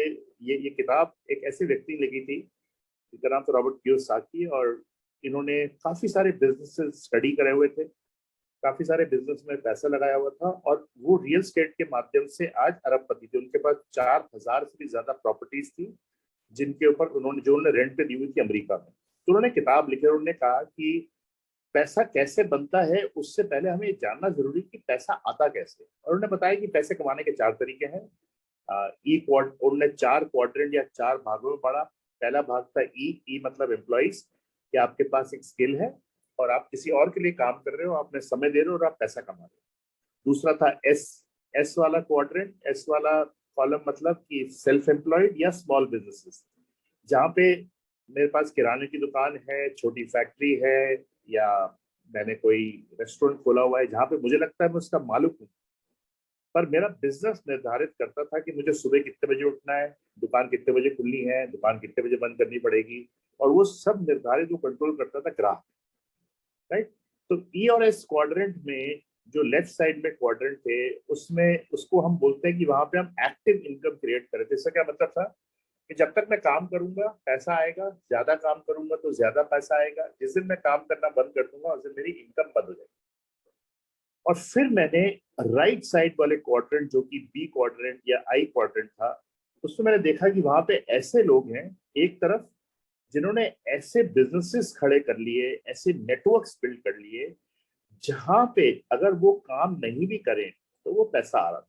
ये किताब एक ऐसे व्यक्ति ने लिखी थी जिनका नाम था रॉबर्ट कियोसाकी, और इन्होंने काफी सारे बिजनेस स्टडी करे हुए थे, काफी सारे बिजनेस में पैसा लगाया हुआ था, और वो रियल स्टेट के माध्यम से आज अरबपति थे। उनके पास 4000 से भी ज्यादा प्रॉपर्टीज थी, जिनके ऊपर उन्होंने रेंट पे दी हुई थी अमेरिका में। तो उन्होंने किताब लिखी और उन्होंने कहा कि पैसा कैसे बनता है उससे पहले हमें जानना जरूरी कि पैसा आता कैसे। और उन्होंने बताया कि पैसे कमाने के 4 तरीके हैं। उन्होंने 4 क्वाड्रेंट या 4 भागों में पढ़ा। पहला भाग था ई मतलब एम्प्लॉइज, कि आपके पास एक स्किल है और आप किसी और के लिए काम कर रहे हो, आपने समय दे रहे हो और आप पैसा कमा रहे हो। दूसरा था एस वाला क्वाड्रेंट, एस वाला कॉलम मतलब कि सेल्फ एम्प्लॉयड या स्मॉल बिजनेसेस, जहाँ पे मेरे पास किराने की दुकान है, छोटी फैक्ट्री है, या मैंने कोई रेस्टोरेंट खोला हुआ है जहाँ पे मुझे लगता है मैं उसका मालिक हूँ, पर मेरा बिजनेस निर्धारित करता था कि मुझे सुबह कितने बजे उठना है, दुकान कितने बजे खुलनी है, दुकान कितने बजे बंद करनी पड़ेगी, और वो सब निर्धारित, वो कंट्रोल करता था ग्राहक, राइट। तो ई और एस क्वाड्रेंट में जो लेफ्ट साइड में क्वाड्रेंट थे, उसमें उसको हम बोलते हैं कि वहां पे हम एक्टिव इनकम क्रिएट कर रहे थे। इसका क्या मतलब था कि जब तक मैं काम करूंगा पैसा आएगा, ज्यादा काम करूंगा तो ज्यादा पैसा आएगा, जिस दिन मैं काम करना बंद कर दूंगा उस दिन मेरी इनकम बंद हो जाएगी। और फिर मैंने राइट साइड वाले क्वाड्रेंट जो कि बी क्वाड्रेंट या आई क्वाड्रेंट था, उसमें मैंने देखा कि वहां पे ऐसे लोग हैं एक तरफ जिन्होंने ऐसे बिजनेसेस खड़े कर लिए, ऐसे नेटवर्क्स बिल्ड कर लिए जहां पे अगर वो काम नहीं भी करें तो वो पैसा आ रहा था।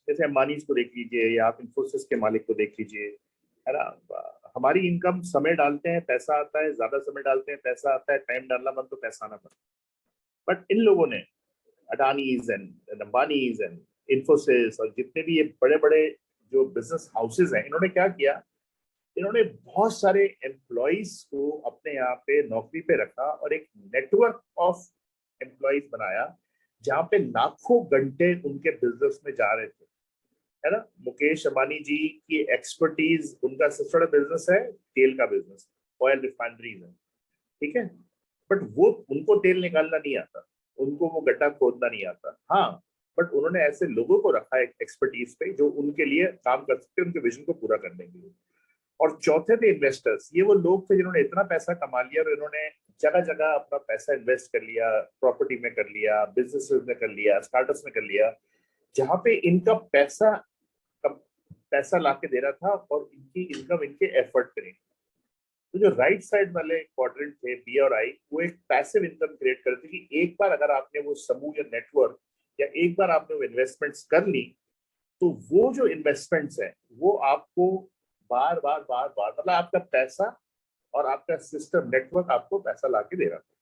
जैसे अंबानी को देख लीजिए या आप इन्फोसिस के मालिक को देख लीजिए, है ना। हमारी इनकम समय डालते हैं पैसा आता है, ज्यादा समय डालते हैं पैसा आता है, टाइम डालना बंद तो पैसा आना बंद। बट इन लोगों ने अडानीज एंड अंबानीज एंड इन्फोसिस और जितने भी ये बड़े बड़े जो बिजनेस हाउसेज हैं, इन्होंने क्या किया, इन्होंने बहुत सारे एम्प्लॉइज को अपने यहाँ पे नौकरी पे रखा और एक नेटवर्क ऑफ एम्प्लॉइज बनाया जहाँ पे लाखों घंटे उनके बिजनेस में जा रहे थे, है ना। मुकेश अंबानी जी की एक्सपर्टीज, उनका सबसे बड़ा बिजनेस है तेल का बिजनेस, ऑयल रिफाइनरीज है, ठीक है। बट वो उनको तेल निकालना नहीं आता, उनको वो गड्ढा खोदना नहीं आता, हाँ। बट उन्होंने ऐसे लोगों को रखा है एक्सपर्टीज पे जो उनके लिए काम कर सकते हैं, उनके विजन को पूरा करने के लिए। और चौथे थे इन्वेस्टर्स। ये वो लोग थे जिन्होंने इतना पैसा कमा लिया और इन्होंने जगह जगह अपना पैसा इन्वेस्ट कर लिया, प्रॉपर्टी में कर लिया, बिजनेस में कर लिया, स्टार्टअप्स में कर लिया, जहां पे इनका पैसा ला के दे रहा था और इनकी इनकम इनके एफर्ट पे नहीं। तो जो राइट साइड वाले क्वाड्रेंट थे बी और आई, वो एक पैसिव इनकम क्रिएट करते कि एक बार अगर आपने वो समूह या नेटवर्क या एक बार आपने वो इन्वेस्टमेंट्स कर ली तो वो जो इन्वेस्टमेंट्स है वो आपको बार बार बार बार मतलब आपका पैसा और आपका सिस्टम नेटवर्क आपको पैसा ला के दे रहा था।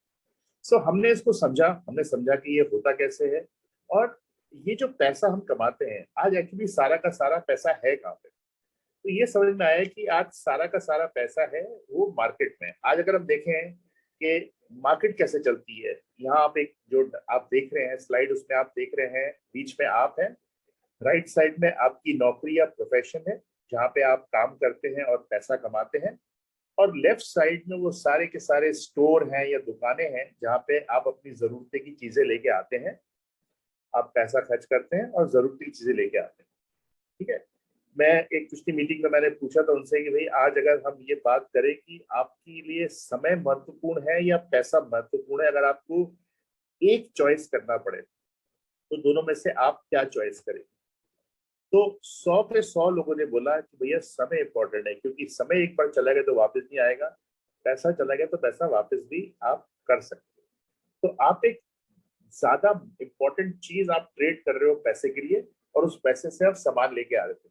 सो हमने इसको समझा, हमने समझा कि ये होता कैसे है और ये जो पैसा हम कमाते हैं आज एक्चुअली सारा का सारा पैसा है कहाँ पे। तो ये समझ में आया कि आज सारा का सारा पैसा है वो मार्केट में। आज अगर हम देखें कि मार्केट कैसे चलती है, यहाँ आप एक जो आप देख रहे हैं स्लाइड, उसमें आप देख रहे हैं बीच में आप हैं, राइट साइड में आपकी नौकरी या प्रोफेशन है जहाँ पे आप काम करते हैं और पैसा कमाते हैं, और लेफ्ट साइड में वो सारे के सारे स्टोर हैं या दुकानें हैं जहाँ पे आप अपनी जरूरत की चीजें लेके आते हैं, आप पैसा खर्च करते हैं और जरूरत की चीजें लेके आते हैं, ठीक है। मैं एक पिछली मीटिंग में मैंने पूछा था उनसे कि भाई आज अगर हम ये बात करें कि आपके लिए समय महत्वपूर्ण है या पैसा महत्वपूर्ण है, अगर आपको एक चॉइस करना पड़े तो दोनों में से आप क्या चॉइस करें। तो 100 पे 100 लोगों ने बोला कि भैया समय इंपॉर्टेंट है, क्योंकि समय एक बार चला गया तो वापस नहीं आएगा, पैसा चला गया तो पैसा वापस भी आप कर सकते हो। तो आप एक ज्यादा इंपॉर्टेंट चीज आप ट्रेड कर रहे हो पैसे के लिए और उस पैसे से आप सामान लेके आ रहे थे।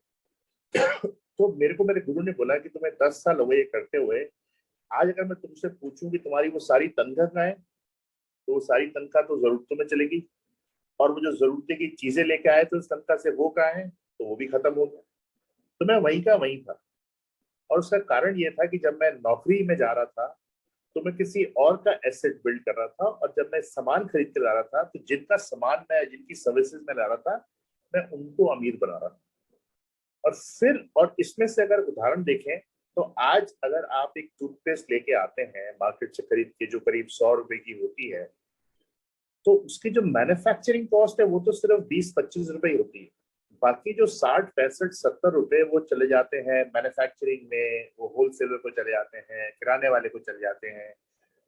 तो मेरे को मेरे गुरु ने बोला कि तुम्हें 10 साल हो गए ये करते हुए, आज अगर मैं तुमसे पूछूं कि तुम्हारी वो सारी तनख्वाह कहाँ है, तो वो सारी तनख्वाह तो जरूरतों में चलेगी, और वो जो जरूरतें की चीजें लेके आए थे उस तनख्वाह से वो कहाँ है, तो वो भी खत्म हो गया। तो मैं वहीं का वहीं था। और उसका कारण ये था कि जब मैं नौकरी में जा रहा था तो मैं किसी और का एसेट बिल्ड कर रहा था, और जब मैं सामान खरीद के ला रहा था तो जिनका सामान मैं, जिनकी सर्विसेज में ला रहा था, मैं उनको अमीर बना रहा था। और फिर और इसमें से अगर उदाहरण देखें तो आज अगर आप एक टूथपेस्ट लेके आते हैं मार्केट से खरीद के जो करीब 100 रुपए की होती है, तो उसकी जो मैन्युफैक्चरिंग कॉस्ट है वो तो सिर्फ 20-25 रुपए ही होती है। बाकी जो 60, 65, 70 रुपए वो चले जाते हैं मैन्युफैक्चरिंग में, वो होलसेलर को चले जाते हैं, किराने वाले को चले जाते हैं,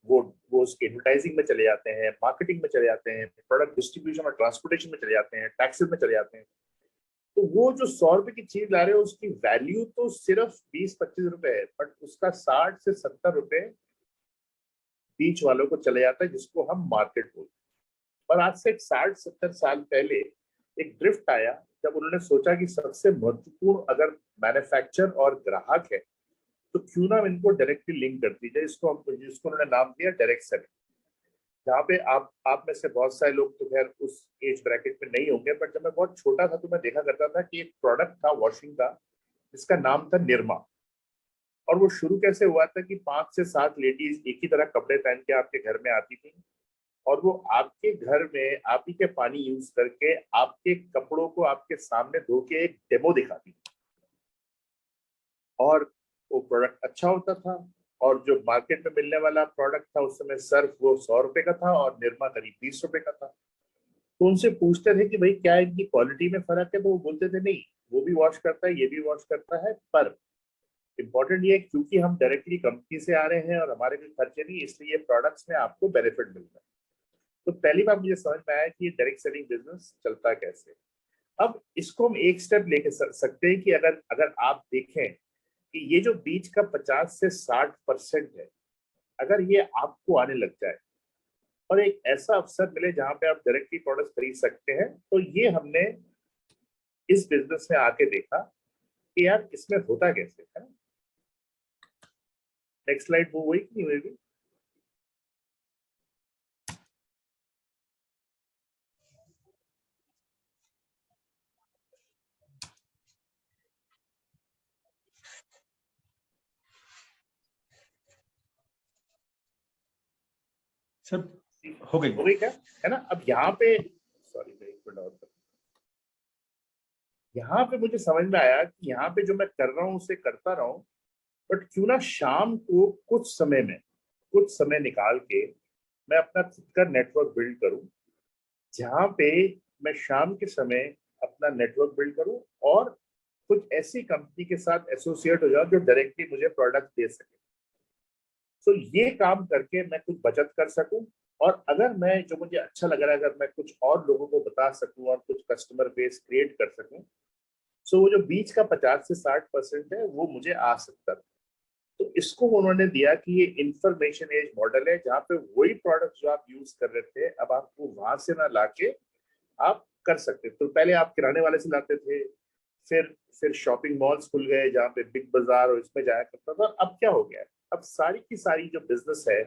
वो उसके एडवर्टाइजिंग में चले जाते हैं, मार्केटिंग में चले जाते हैं, प्रोडक्ट डिस्ट्रीब्यूशन और ट्रांसपोर्टेशन में चले जाते हैं, टैक्सेस में चले जाते हैं। तो वो जो 100 रुपए की चीज ला रहे हो उसकी वैल्यू तो सिर्फ 20-25 रुपए है, बट उसका 60 से 70 रुपए बीच वालों को चले जाता है, जिसको हम मार्केट बोलते हैं। पर आज से 60-70 साल पहले एक ड्रिफ्ट आया जब उन्होंने सोचा कि सबसे महत्वपूर्ण अगर मैन्युफैक्चर और ग्राहक है तो क्यों ना इनको डायरेक्टली लिंक कर दी जाए। जिसको उन्होंने नाम दिया डायरेक्ट सेलिंग। जहाँ पे आप में से बहुत सारे लोग तो खैर उस एज ब्रैकेट में नहीं होंगे, बट जब मैं बहुत छोटा था तो मैं देखा करता था कि एक प्रोडक्ट था वॉशिंग का जिसका नाम था निरमा। और वो शुरू कैसे हुआ था कि 5 से 7 लेडीज एक ही तरह कपड़े पहन के आपके घर में आती थी, और वो आपके घर में आप ही के पानी यूज करके आपके कपड़ों को आपके सामने धो के एक डेमो दिखाती थी। और वो प्रोडक्ट अच्छा होता था, और जो मार्केट में मिलने वाला प्रोडक्ट था उस समय सर्फ वो 100 रुपए का था और निरमा करीब 20 रुपए का था। तो उनसे पूछते थे कि भाई क्या इनकी क्वालिटी में फर्क है, तो वो बोलते थे नहीं, वो भी वॉश करता है, ये भी वॉश करता है, पर इंपॉर्टेंट ये क्योंकि हम डायरेक्टली कंपनी से आ रहे हैं और हमारे कोई खर्चे नहीं, इसलिए ये प्रोडक्ट्स में आपको बेनिफिट मिल रहा है। तो पहली बार मुझे समझ में आया कि ये डायरेक्ट सेलिंग बिजनेस चलता कैसे। अब इसको हम एक स्टेप लेके सकते हैं कि अगर अगर आप देखें कि ये जो बीच का 50 से 60% है, अगर ये आपको आने लग जाए और एक ऐसा अवसर मिले जहां पे आप डायरेक्टली प्रोडक्ट खरीद सकते हैं, तो ये हमने इस बिजनेस में आके देखा कि यार इसमें होता कैसे है। नेक्स्ट स्लाइड वो हुई कि नहीं हुई? सर हो गई क्या है ना। अब यहाँ पे सॉरी एक मिनट और, यहाँ पे मुझे समझ में आया कि यहाँ पे जो मैं कर रहा हूँ उसे करता रहा हूँ, बट क्यों ना शाम को कुछ समय निकाल के मैं अपना खुद का नेटवर्क बिल्ड करूँ, जहाँ पे मैं शाम के समय अपना नेटवर्क बिल्ड करूँ और कुछ ऐसी कंपनी के साथ एसोसिएट हो जाऊँ जो डायरेक्टली मुझे प्रोडक्ट दे सके। तो ये काम करके मैं कुछ बचत कर सकूं, और अगर मैं जो मुझे अच्छा लग रहा है अगर मैं कुछ और लोगों को बता सकूं और कुछ कस्टमर बेस क्रिएट कर सकूं, तो वो जो बीच का 50 से 60% है वो मुझे आ सकता था। तो इसको उन्होंने दिया कि ये इंफॉर्मेशन एज मॉडल है, जहाँ पे वही प्रोडक्ट जो आप यूज कर रहे थे अब आपको वहां से ना लाके आप कर सकते। तो पहले आप किराने वाले से लाते थे, फिर शॉपिंग मॉल्स खुल गए जहाँ पे बिग बाजार और इसमें जाया करता था। अब क्या हो गया है, अब सारी की सारी जो बिजनेस है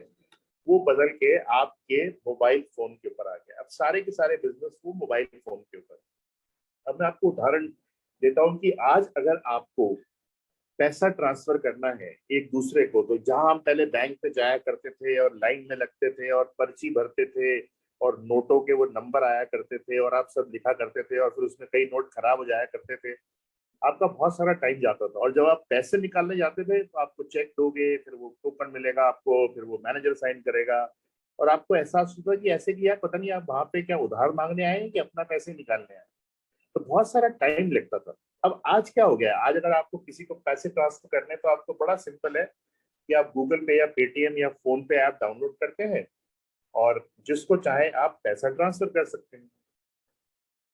वो बदल के आपके मोबाइल फोन के ऊपर आ गया। अब सारे के सारे बिजनेस वो मोबाइल फोन के ऊपर। अब मैं आपको उदाहरण देता हूँ कि आज अगर आपको पैसा ट्रांसफर करना है एक दूसरे को, तो जहां हम पहले बैंक पे जाया करते थे और लाइन में लगते थे और पर्ची भरते थे और नोटों के वो नंबर आया करते थे और आप सब लिखा करते थे और फिर उसमें कई नोट खराब हो जाया करते थे, आपका बहुत सारा टाइम जाता था। और जब आप पैसे निकालने जाते थे तो आपको चेक दोगे, फिर वो टोकन मिलेगा आपको, फिर वो मैनेजर साइन करेगा और आपको एहसास होता कि ऐसे कि यार पता नहीं आप वहां पे क्या उधार मांगने आए हैं कि अपना पैसे निकालने आए। तो बहुत सारा टाइम लगता था। अब आज क्या हो गया है, आज अगर आपको किसी को पैसे ट्रांसफर करने तो आपको बड़ा सिंपल है कि आप गूगल पे या पेटीएम या फोन पे ऐप डाउनलोड करते हैं और जिसको चाहे आप पैसा ट्रांसफर कर सकते हैं।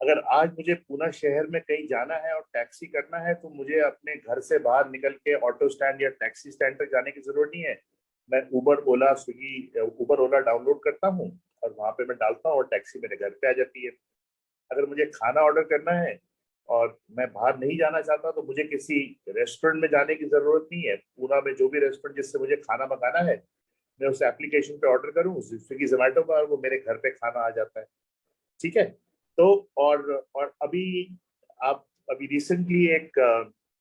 अगर आज मुझे पूना शहर में कहीं जाना है और टैक्सी करना है तो मुझे अपने घर से बाहर निकल के ऑटो स्टैंड या टैक्सी स्टैंड तक जाने की जरूरत नहीं है। मैं उबर ओला डाउनलोड करता हूँ और वहां पे मैं डालता हूँ और टैक्सी मेरे घर पे आ जाती है। अगर मुझे खाना ऑर्डर करना है और मैं बाहर नहीं जाना चाहता तो मुझे किसी रेस्टोरेंट में जाने की जरूरत नहीं है। पूना में जो भी रेस्टोरेंट जिससे मुझे खाना मंगाना है, मैं उस एप्लीकेशन पे ऑर्डर करूँ स्विगी जोमेटो का और वो मेरे घर पे खाना आ जाता है। ठीक है। तो और अभी रिसेंटली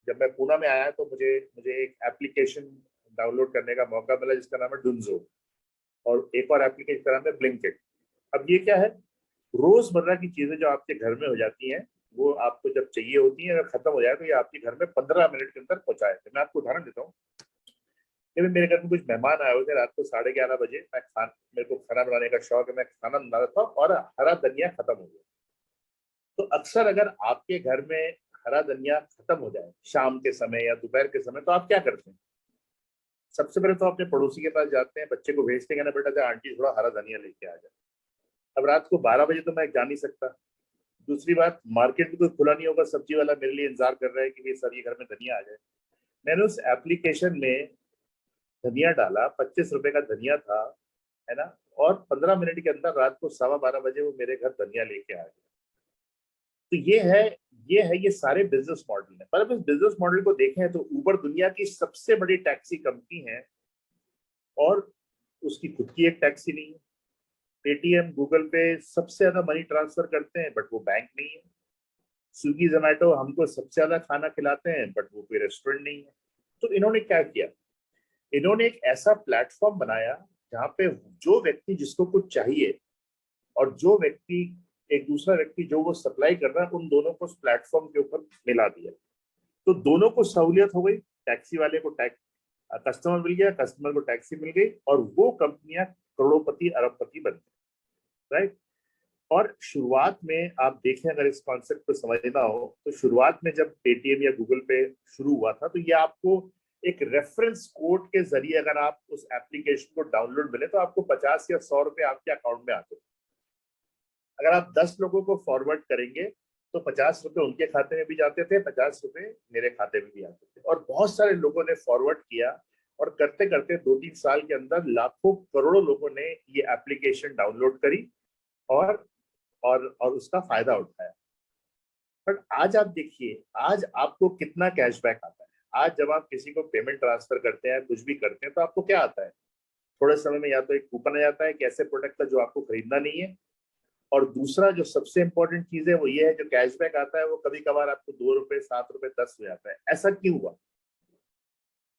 जब मैं पूना में आया तो मुझे मुझे एक एप्लीकेशन डाउनलोड करने का मौका मिला जिसका नाम है डुंजो, और एक और एप्लीकेशन का नाम है ब्लिंकिट। अब ये क्या है, रोजमर्रा की चीजें जो आपके घर में हो जाती हैं वो आपको जब चाहिए होती है, अगर खत्म हो जाए तो ये आपके घर में 15 मिनट के अंदर पहुंचाए। मैं आपको उदाहरण देता हूँ। मेरे घर में कुछ मेहमान आए हुए थे रात को 11:30 बजे। मेरे को खाना बनाने का शौक है, मैं खाना बना रहा था और हरा धनिया खत्म हो गया। तो अक्सर अगर आपके घर में हरा धनिया खत्म हो जाए शाम के समय या दोपहर के समय, तो आप क्या करते हैं? सबसे पहले तो अपने पड़ोसी के पास जाते हैं, बच्चे को भेजते हैं ना बेटा जा आंटी थोड़ा हरा धनिया लेके आ जाए। अब रात को 12 बजे तो मैं जा नहीं सकता। दूसरी बात, मार्केट भी कोई खुला नहीं होगा, सब्जी वाला मेरे लिए इंतजार कर रहा है कि सर ये घर में धनिया आ जाए। मैंने उस एप्लीकेशन में धनिया डाला, 25 रुपए का धनिया था, है ना, और 15 मिनट के अंदर रात को 12:15 बजे वो मेरे घर धनिया लेके आ गया। तो ये सारे बिजनेस मॉडल है। पर अब इस बिजनेस मॉडल को देखें तो उबर दुनिया की सबसे बड़ी टैक्सी कंपनी है और उसकी खुद की एक टैक्सी नहीं है। पेटीएम गूगल पे सबसे ज्यादा मनी ट्रांसफर करते हैं बट वो बैंक नहीं है। स्विगी जोमेटो हमको सबसे ज्यादा खाना खिलाते हैं बट वो कोई रेस्टोरेंट नहीं है। तो इन्होंने क्या किया, इन्होंने एक ऐसा प्लेटफॉर्म बनाया जहाँ पे जो व्यक्ति जिसको कुछ चाहिए और जो व्यक्ति एक दूसरा व्यक्ति जो वो सप्लाई कर रहा है, उन दोनों को उस प्लेटफॉर्म के ऊपर मिला दिया। तो दोनों को सहूलियत हो गई, टैक्सी वाले को कस्टमर मिल गया, कस्टमर को टैक्सी मिल गई और वो कंपनियां करोड़पति अरबपति बन गई। राइट। और शुरुआत में आप देखें, अगर इस कॉन्सेप्ट को समझना हो तो शुरुआत में जब पेटीएम या गूगल पे शुरू हुआ था तो ये आपको एक रेफरेंस कोड के जरिए अगर आप उस एप्लीकेशन को डाउनलोड मिले तो आपको 50 या 100 रुपए आपके अकाउंट में आते हैं। अगर आप 10 लोगों को फॉरवर्ड करेंगे तो 50 रुपए उनके खाते में भी जाते थे, 50 रुपए मेरे खाते में भी आते थे। और बहुत सारे लोगों ने फॉरवर्ड किया और करते करते 2-3 साल के अंदर लाखों करोड़ों लोगों ने ये एप्लीकेशन डाउनलोड करी और उसका फायदा उठाया। बट आज आप देखिए, आज आपको कितना कैशबैक आता है। आज जब आप किसी को पेमेंट ट्रांसफर करते हैं, कुछ भी करते हैं, तो आपको क्या आता है? थोड़े समय में या तो एक कूपन आ जाता है कि ऐसे प्रोडक्ट का जो आपको खरीदना नहीं है, और दूसरा जो सबसे इंपॉर्टेंट चीज है वो ये है, जो कैशबैक आता है वो कभी कभार आपको 2 रुपए, 7 रुपए, 10 हो जाता है। ऐसा क्यों हुआ?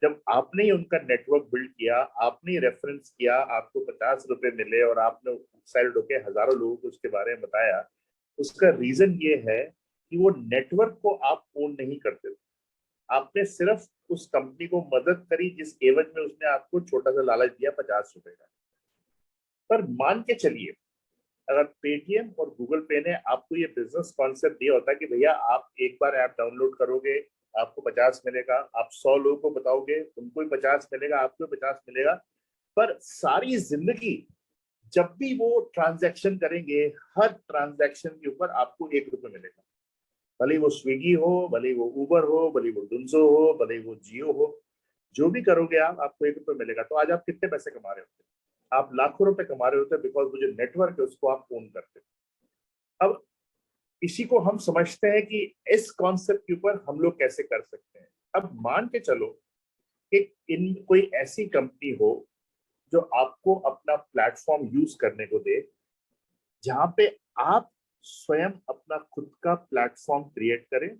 जब आपने ही उनका नेटवर्क बिल्ड किया, आपने ही रेफरेंस किया, आपको 50 रुपए मिले और आपने एक्साइटेड होकर हजारों लोगों को उसके बारे में बताया। उसका रीजन ये है कि वो नेटवर्क को आप ओन नहीं करते थे, आपने सिर्फ उस कंपनी को मदद करी जिस एवज में उसने आपको छोटा सा लालच दिया 50 रुपए का। पर मान के चलिए, अगर पेटीएम और गूगल पे ने आपको ये बिजनेस कॉन्सेप्ट दिया होता कि भैया आप एक बार ऐप डाउनलोड करोगे, आपको 50 मिलेगा, आप 100 लोगों को बताओगे, उनको भी 50 मिलेगा, आपको 50 मिलेगा, पर सारी जिंदगी जब भी वो ट्रांजैक्शन करेंगे, हर ट्रांजैक्शन के ऊपर आपको 1 रुपए मिलेगा। भले वो स्विगी हो, भले वो उबर हो, भले वो डुंजो हो, भले वो जियो हो, जो भी करोगे आप, आपको 1 रुपए मिलेगा। तो आज आप कितने पैसे कमा रहे होते? आप लाखों रुपए कमा रहे होते, बिकॉज वो जो नेटवर्क है उसको आप ओन करते। अब इसी को हम समझते हैं कि इस कॉन्सेप्ट के ऊपर हम लोग कैसे कर सकते हैं। अब मान के चलो कि इन कोई ऐसी कंपनी हो जो आपको अपना प्लेटफॉर्म यूज करने को दे, जहां पे आप स्वयं अपना खुद का प्लेटफॉर्म क्रिएट करें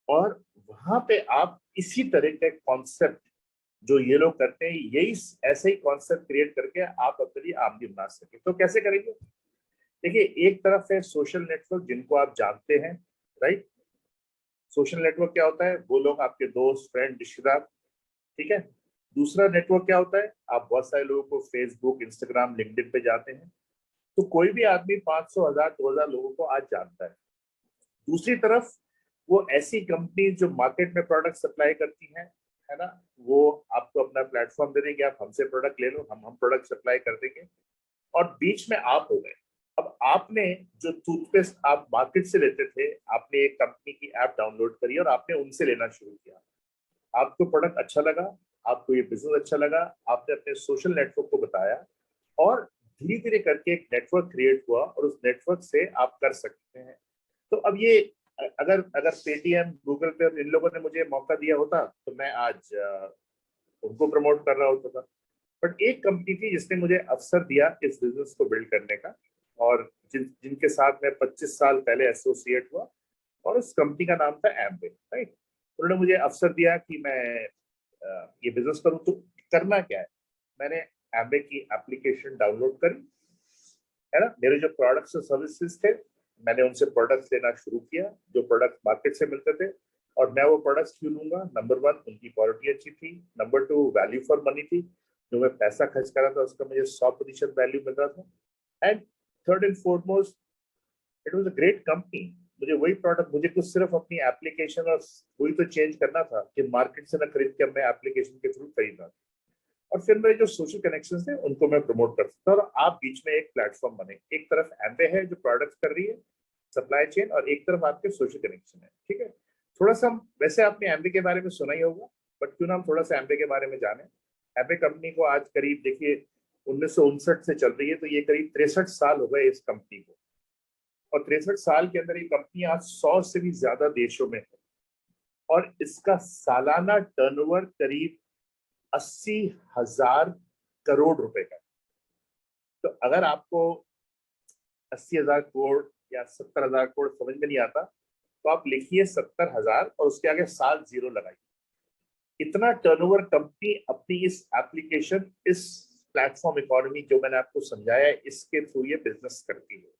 और वहां पे आप इसी तरह के कॉन्सेप्ट जो ये लोग करते हैं, यही ऐसे ही कॉन्सेप्ट क्रिएट करके आप अपने लिए आमदनी बना सके। तो कैसे करेंगे? देखिए, एक तरफ है सोशल नेटवर्क जिनको आप जानते हैं, राइट। सोशल नेटवर्क क्या होता है? वो लोग आपके दोस्त, फ्रेंड, रिश्तेदार, ठीक है। दूसरा नेटवर्क क्या होता है? आप बहुत सारे लोगों को फेसबुक, इंस्टाग्राम, लिंक्डइन पे जाते हैं, तो कोई भी आदमी 500, 1000, 2000 लोगों को आज जानता है। दूसरी तरफ वो ऐसी कंपनी जो मार्केट में प्रोडक्ट सप्लाई करती हैं, है ना, वो आपको अपना प्लेटफॉर्म दे देंगे, आप हमसे प्रोडक्ट ले लो, हम प्रोडक्ट सप्लाई कर देंगे, और बीच में आप हो गए। अब आपने जो टूथपेस्ट आप मार्केट से लेते थे, आपने एक कंपनी की ऐप डाउनलोड करी और आपने उनसे लेना शुरू किया। आपको प्रोडक्ट अच्छा लगा, आपको ये बिजनेस अच्छा लगा, आपने अपने सोशल नेटवर्क को बताया, और धीरे धीरे करके एक नेटवर्क क्रिएट हुआ, और उस नेटवर्क से आप कर सकते हैं। तो अब ये अगर अगर पेटीएम, गूगल पे और इन लोगों ने मुझे मौका दिया होता तो मैं आज उनको प्रमोट कर रहा होता था। बट एक कंपनी थी जिसने मुझे अवसर दिया इस बिजनेस को बिल्ड करने का, और जिनके साथ मैं 25 साल पहले एसोसिएट हुआ, और उस कंपनी का नाम था एम्बे, राइट। उन्होंने मुझे अवसर दिया कि मैं ये बिजनेस करूं। तो करना क्या है, मैंने एम्बे की एप्लीकेशन डाउनलोड करी, है ना। मेरे जो प्रोडक्ट्स और सर्विसेज थे, मैंने उनसे प्रोडक्ट्स लेना शुरू किया, जो प्रोडक्ट मार्केट से मिलते थे, और मैं वो प्रोडक्ट्स क्यों लूंगा? नंबर 1, उनकी क्वालिटी अच्छी थी। नंबर 2, वैल्यू फॉर मनी थी। जो मैं पैसा खर्च कर रहा था उसका मुझे 100% वैल्यू मिल रहा था। And third and foremost, it was a great company. मुझे वही प्रोडक्ट, मुझे कुछ सिर्फ अपनी एप्लीकेशन और वही तो चेंज करना था कि मार्केट से ना खरीद के मैं एप्लीकेशन के थ्रू खरीद रहा था। और फिर मेरे जो सोशल कनेक्शंस थे उनको मैं प्रमोट कर सकता हूँ, और आप बीच में एक प्लेटफॉर्म बने। एक तरफ एम्बे है जो प्रोडक्ट्स कर रही है, सप्लाई चेन, और एक तरफ आपके सोशल कनेक्शन है, ठीक है। थोड़ा सा वैसे आपने एम्बे के बारे में सुना ही होगा, बट क्यों ना हम थोड़ा सा एम्बे के बारे में जाने। एम्बे कंपनी को आज करीब, देखिए, 1959 से चल रही है, तो ये करीब 63 साल हो गए इस कंपनी को, और 63 साल के अंदर ये कंपनी आज 100 से भी ज्यादा देशों में है, और इसका सालाना टर्नओवर करीब 80,000 करोड़ रुपए का। तो अगर आपको 80,000 करोड़ या 70,000 करोड़ समझ में नहीं आता, तो आप लिखिए 70,000 और उसके आगे 7 जीरो लगाइए। इतना टर्नओवर कंपनी अपनी इस एप्लीकेशन, इस प्लेटफॉर्म इकोनॉमी जो मैंने आपको समझाया है, इसके थ्रू ये बिजनेस करती है।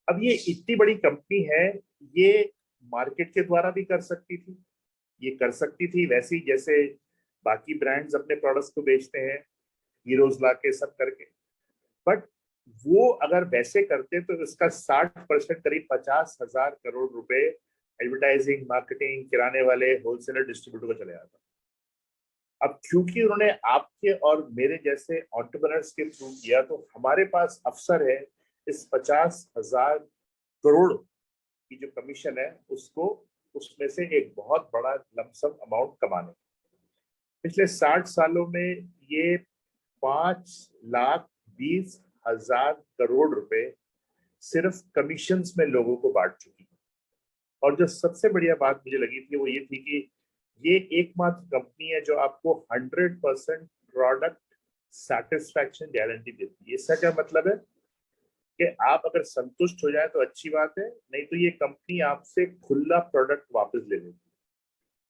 अब ये इतनी बड़ी कंपनी है, ये मार्केट के द्वारा भी कर सकती थी, ये कर सकती थी वैसे ही जैसे बाकी ब्रांड्स अपने प्रोडक्ट्स को बेचते हैं, हीरोज ला के सब करके। बट वो अगर वैसे करते तो इसका 60% करीब 50,000 करोड़ रुपए एडवर्टाइजिंग, मार्केटिंग, किराने वाले, होलसेलर, डिस्ट्रीब्यूटर को चले जाता। अब क्योंकि उन्होंने आपके और मेरे जैसे एंटरप्रेन्योर्स के थ्रू किया, तो हमारे पास अवसर है इस 50,000 करोड़ की जो कमीशन है उसको, उसमें से एक बहुत बड़ा लमसम अमाउंट कमाने। पिछले 60 सालों में ये 5,20,000 करोड़ रुपए सिर्फ कमीशंस में लोगों को बांट चुकी है। और जो सबसे बढ़िया बात मुझे लगी थी वो ये थी कि ये एकमात्र कंपनी है जो आपको 100% प्रोडक्ट सेटिस्फैक्शन गारंटी देती है। इसका क्या मतलब है कि आप अगर संतुष्ट हो जाए तो अच्छी बात है, नहीं तो ये कंपनी आपसे खुला प्रोडक्ट वापस ले लेती है।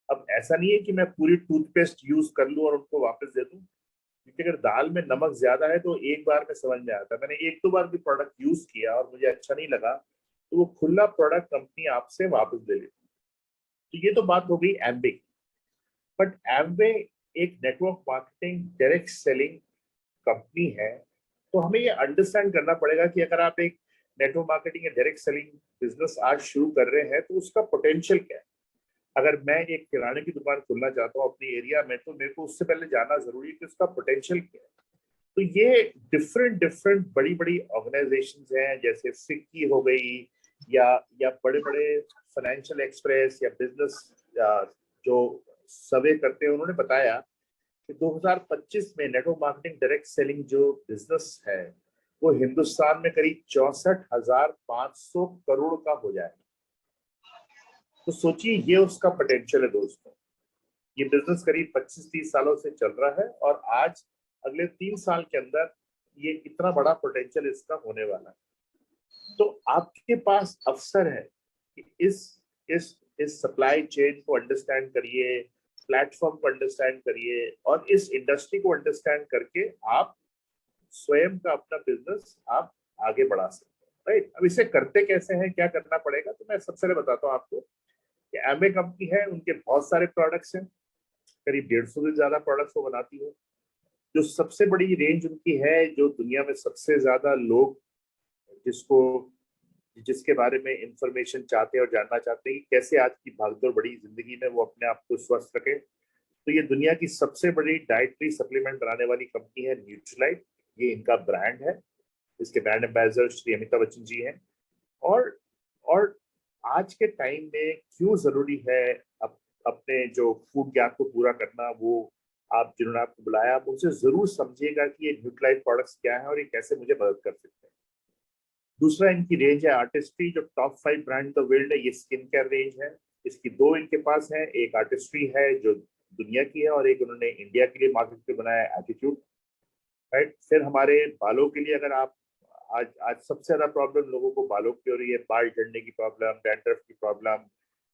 अब ऐसा नहीं है कि मैं पूरी टूथपेस्ट यूज कर लूं और उनको वापस दे दूं, क्योंकि अगर दाल में नमक ज्यादा है तो एक बार में समझ में आता है। मैंने एक दो बार भी प्रोडक्ट यूज किया और मुझे अच्छा नहीं लगा तो वो खुला प्रोडक्ट कंपनी आपसे वापस ले लेती है। तो ये तो बात हो गई एम्बे की। बट एम्बे एक network marketing direct selling company है, तो हमें ये अंडरस्टैंड करना पड़ेगा कि अगर आप एक नेटवर्क मार्केटिंग या डायरेक्ट सेलिंग बिजनेस आज शुरू कर रहे हैं तो उसका पोटेंशियल क्या है। अगर मैं एक किराने की दुकान खोलना चाहता हूँ अपनी एरिया में, तो मेरे को उससे पहले जानना जरूरी है कि उसका पोटेंशियल क्या है। तो ये डिफरेंट बड़ी बड़ी ऑर्गेनाइजेशंस हैं, जैसे फिक्की हो गई या बड़े बड़े फाइनेंशियल एक्सप्रेस या बिजनेस जो सर्वे करते हैं, उन्होंने बताया कि 2025 में नेटवर्क मार्केटिंग डायरेक्ट सेलिंग जो बिजनेस है वो हिंदुस्तान में करीब 64,500 करोड़ का हो जाएगा। तो सोचिए ये उसका पोटेंशियल है दोस्तों। ये बिजनेस करीब 25-30 सालों से चल रहा है और आज अगले 3 साल के अंदर ये इतना बड़ा पोटेंशियल इसका होने वाला है। तो आपके पास अवसर है कि इस सप्लाई चेन को अंडरस्टैंड करिए, प्लेटफॉर्म को अंडरस्टैंड करिए और इस इंडस्ट्री को अंडरस्टैंड करके आप स्वयं का अपना बिजनेस आप आगे बढ़ा सकते हैं, राइट। अब इसे करते कैसे हैं, क्या करना पड़ेगा, तो मैं सबसे पहले बताता हूँ आपको कि एमवे कंपनी है, उनके बहुत सारे प्रोडक्ट्स हैं, करीब 150 से ज्यादा प्रोडक्ट्स वो बनाती है। जो सबसे बड़ी रेंज उनकी है, जो दुनिया में सबसे ज्यादा लोग जिसके बारे में इंफॉर्मेशन चाहते हैं और जानना चाहते हैं कि कैसे आज की भागदौड़ बड़ी जिंदगी में वो अपने आप को स्वस्थ रखें, तो ये दुनिया की सबसे बड़ी डाइटरी सप्लीमेंट बनाने वाली कंपनी है न्यूट्रीलाइट। ये इनका ब्रांड है, इसके ब्रांड एम्बेसडर श्री अमिताभ बच्चन जी हैं। और आज के टाइम में क्यों जरूरी है अपने जो फूड गैप को पूरा करना, वो आप जिन्होंने आपको बुलाया आप उनसे जरूर समझिएगा कि ये न्यूट्रीलाइट प्रोडक्ट्स क्या है और ये कैसे मुझे मदद कर सकते हैं। दूसरा इनकी रेंज है आर्टिस्ट्री, जो टॉप 5 ब्रांड द वर्ल्ड है। ये स्किन केयर रेंज है, इसकी 2 इनके पास है, एक आर्टिस्ट्री है जो दुनिया की है और एक उन्होंने इंडिया के लिए मार्केट पे बनाया है, एटीट्यूड, राइट। फिर हमारे बालों के लिए, अगर आप आज सबसे ज्यादा प्रॉब्लम लोगों को बालों की हो रही है, बाल झड़ने की प्रॉब्लम, डैंड्रफ की प्रॉब्लम,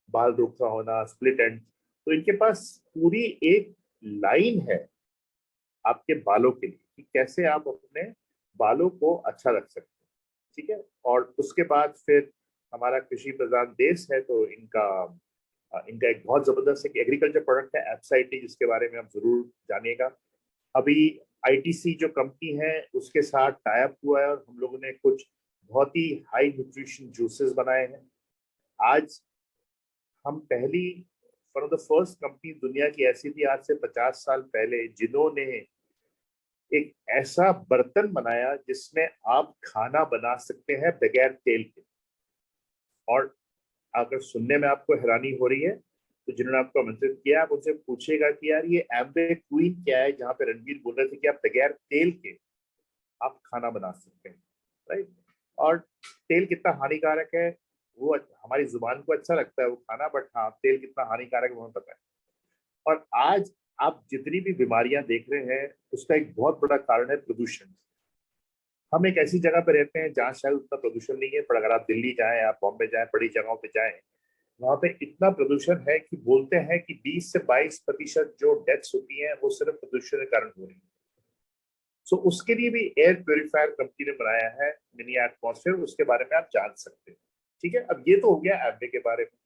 बाल रूखा होना, स्प्लिट एंड, तो इनके पास पूरी एक लाइन है आपके बालों के लिए कि कैसे आप अपने बालों को अच्छा रख सकते हैं, ठीक है। और उसके बाद फिर हमारा कृषि प्रधान देश है, तो इनका एक बहुत जबरदस्त एक एग्रीकल्चर प्रोडक्ट है एप्साइटी, जिसके बारे में आप जरूर जानिएगा। अभी आईटीसी जो कंपनी है उसके साथ टाई अप हुआ है और हम लोगों ने कुछ बहुत ही हाई न्यूट्रिशन जूसेस बनाए हैं। आज हम पहली one of the first company दुनिया की ऐसी थी आज से 50 साल पहले, जिन्होंने एक ऐसा बर्तन बनाया जिसमें आप खाना बना सकते हैं बगैर तेल के। और अगर सुनने में आपको हैरानी हो रही है तो जिन्होंने आपको आमंत्रित किया आप उनसे पूछेगा कि यार ये एम्बे क्वीन क्या है, जहाँ पे रणवीर बोल रहे थे कि आप बगैर तेल के आप खाना बना सकते हैं, राइट। और तेल कितना हानिकारक है वो हमारी जुबान को अच्छा लगता है वो खाना, बट हाँ तेल कितना हानिकारक है हमें पता है। और आज आप जितनी भी बीमारियां देख रहे हैं उसका एक बहुत बड़ा कारण है प्रदूषण। हम एक ऐसी जगह पे रहते हैं जहाँ शायद उतना प्रदूषण नहीं है, पर अगर आप दिल्ली जाएं, आप बॉम्बे जाएं, बड़ी जगहों पे जाएं, वहां पे इतना प्रदूषण है कि बोलते हैं कि 20 से 22% जो डेथ्स होती हैं वो सिर्फ प्रदूषण के कारण हो रही है। सो उसके लिए भी एयर प्योरीफायर कंपनी ने बनाया है मिनी एटमॉस्फेयर, उसके बारे में आप जान सकते हैं, ठीक है। अब ये तो हो गया एम्बे के बारे में।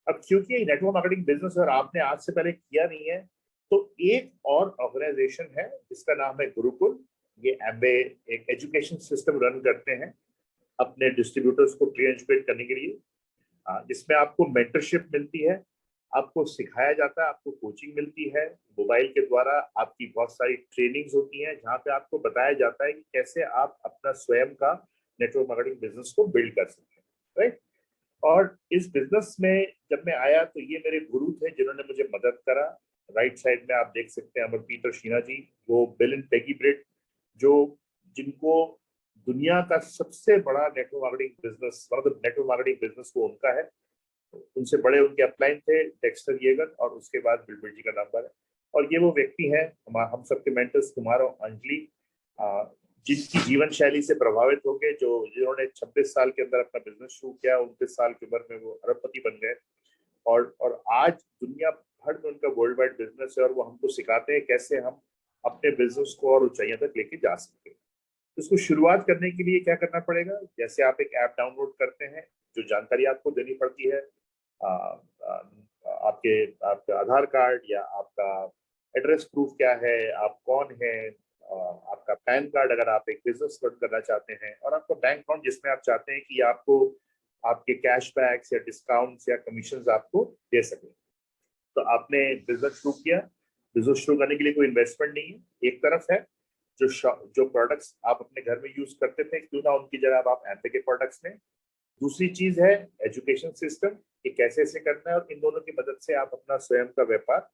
अब क्योंकि ये नेटवर्क मार्केटिंग बिजनेस और आपने आज से पहले किया नहीं है, तो एक और ऑर्गेनाइजेशन है जिसका नाम है गुरुकुल। ये एम्बे एक एजुकेशन सिस्टम रन करते हैं अपने डिस्ट्रीब्यूटर्स को ट्रेन एजुकेट करने के लिए, जिसमें आपको मेंटरशिप मिलती है, आपको सिखाया जाता है, आपको कोचिंग मिलती है मोबाइल के द्वारा, आपकी बहुत सारी ट्रेनिंग्स होती हैं जहाँ पे आपको बताया जाता है कि कैसे आप अपना स्वयं का नेटवर्क मार्केटिंग बिजनेस को बिल्ड कर सकते हैं, राइट। और इस बिजनेस में जब मैं आया तो ये मेरे गुरु थे जिन्होंने मुझे मदद करा। राइट साइड में आप देख सकते हैं अमरप्रीत और शीना जी, वो बिल एंड पेगी ब्रिट, जो जिनको दुनिया का सबसे बड़ा नेटवर्क मार्केटिंग बिजनेस, मतलब नेटवर्क मार्केटिंग बिजनेस वो उनका है। उनसे बड़े उनके अपलाइन थे डेक्स्टर येगर, और उसके बाद बिलबर्ट जी का नंबर है। और ये वो व्यक्ति हैं हम सबके मेंटर्स कुमार और अंजलि, जिनकी जीवन शैली से प्रभावित होकर जिन्होंने 26 साल के अंदर अपना बिजनेस शुरू किया, 29 साल की उम्र में वो अरबपति बन गए, और आज दुनिया भर में उनका वर्ल्ड वाइड बिजनेस है, और वो हमको सिखाते हैं कैसे हम अपने बिजनेस को और ऊंचाइयों तक लेके जा सकते हैं। इसको शुरुआत करने के लिए क्या करना पड़ेगा, जैसे आप एक ऐप डाउनलोड करते हैं, जो जानकारी आपको देनी पड़ती है, आपका आधार कार्ड या आपका एड्रेस प्रूफ क्या है, आप कौन है, आपका पैन कार्ड अगर आप एक बिजनेस रन करना चाहते हैं, और आपका बैंक अकाउंट जिसमें आप चाहते हैं कि आपको आपके कैशबैक्स या डिस्काउंट्स या कमीशंस आपको दे सके। तो आपने बिजनेस शुरू किया। बिजनेस शुरू करने के लिए कोई इन्वेस्टमेंट नहीं है। एक तरफ है जो प्रोडक्ट्स आप अपने घर में यूज करते थे, क्यों ना उनकी जगह आप एम्पे के प्रोडक्ट्स लें। दूसरी चीज है एजुकेशन सिस्टम, कि कैसे ऐसे करना है, और इन दोनों की मदद से आप अपना स्वयं का व्यापार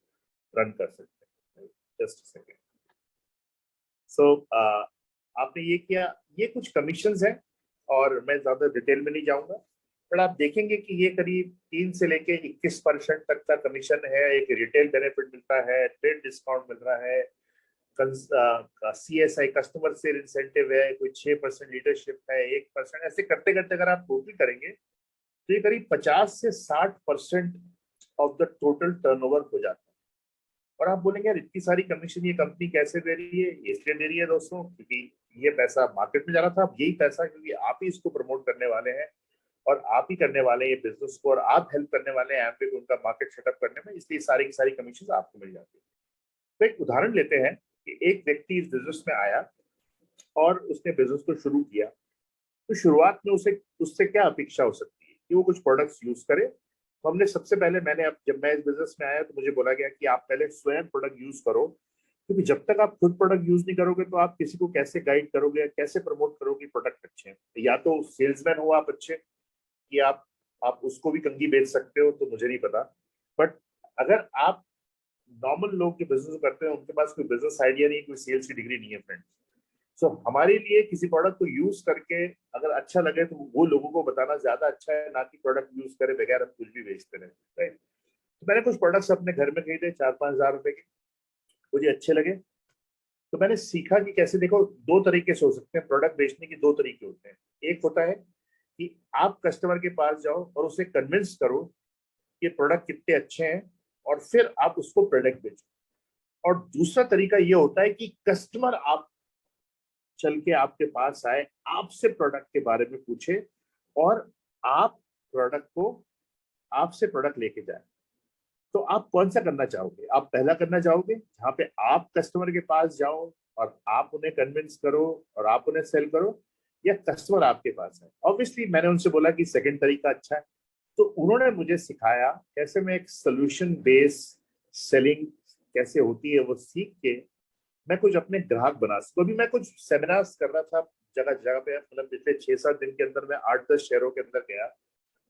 रन कर सकते हैं। Just second. सो आपने ये किया, ये कुछ कमीशंस हैं, और मैं ज्यादा डिटेल में नहीं जाऊंगा, पर आप देखेंगे कि ये करीब 3 से लेके 21% तक का कमीशन है। एक रिटेल बेनिफिट मिलता है, ट्रेड डिस्काउंट मिल रहा है, CSI कस्टमर सेल इंसेंटिव है, कोई 6% लीडरशिप है, 1%, ऐसे करते करते अगर आप टोटल करेंगे तो ये करीब 50 से 60% ऑफ द टोटल टर्नओवर हो जाता है। और आप बोलेंगे यार इतनी सारी कमीशन ये कंपनी कैसे दे रही है? ये इसलिए दे रही है दोस्तों, क्योंकि ये पैसा मार्केट में जा रहा था, अब यही पैसा क्योंकि आप ही इसको प्रमोट करने वाले हैं, और आप ही करने वाले हैं ये बिजनेस को, और आप हेल्प करने वाले हैं एम्पे को उनका मार्केट सेटअप करने में, इसलिए सारी की सारी कमीशन आपको मिल जाती है। तो एक उदाहरण लेते हैं कि एक व्यक्ति इस बिजनेस में आया और उसने बिजनेस को शुरू किया, तो शुरुआत में उससे क्या अपेक्षा हो सकती है कि वो कुछ प्रोडक्ट्स यूज करे। तो हमने सबसे पहले जब मैं इस बिजनेस में आया तो मुझे बोला गया कि आप पहले स्वयं प्रोडक्ट यूज करो, क्योंकि जब तक आप खुद प्रोडक्ट यूज नहीं करोगे तो आप किसी को कैसे गाइड करोगे, कैसे प्रमोट करोगे प्रोडक्ट अच्छे हैं। या तो सेल्समैन हो आप अच्छे, कि आप उसको भी कंघी बेच सकते हो, तो मुझे नहीं पता, बट अगर आप नॉर्मल लोग जो बिजनेस करते हैं उनके पास कोई बिजनेस आइडिया नहीं, कोई सेल्स की डिग्री नहीं है फ्रेंड्स। सो हमारे लिए किसी प्रोडक्ट को यूज करके अगर अच्छा लगे तो वो लोगों को बताना ज्यादा अच्छा है, ना कि प्रोडक्ट यूज करे बगैर हम कुछ भी बेचते रहे, राइट। तो मैंने कुछ प्रोडक्ट्स अपने घर में खरीदे 4-5 हजार रुपए के, मुझे अच्छे लगे, तो मैंने सीखा कि कैसे, देखो 2 तरीके से हो सकते हैं प्रोडक्ट बेचने के, 2 तरीके होते हैं। एक होता है कि आप कस्टमर के पास जाओ और उसे कन्विंस करो कि प्रोडक्ट कितने अच्छे हैं, और फिर आप उसको प्रोडक्ट बेचो। और दूसरा तरीका ये होता है कि कस्टमर आप चल के आपके पास आए, आपसे प्रोडक्ट के बारे में पूछे, और आप आपसे प्रोडक्ट लेके जाए। तो आप कौन सा करना चाहोगे? आप पहला करना चाहोगे जहाँ पे आप कस्टमर के पास जाओ और आप उन्हें कन्विंस करो और आप उन्हें सेल करो, या कस्टमर आपके पास है? ऑब्वियसली मैंने उनसे बोला कि सेकंड तरीका अच्छा है। तो उन्होंने मुझे सिखाया कैसे मैं एक सोल्यूशन बेस्ड सेलिंग कैसे होती है वो सीख के मैं कुछ अपने ग्राहक बना सकूं। अभी मैं कुछ सेमिनार्स कर रहा था जगह जगह पे, मतलब पिछले 6-7 दिन के अंदर मैं 8-10 शहरों के अंदर गया,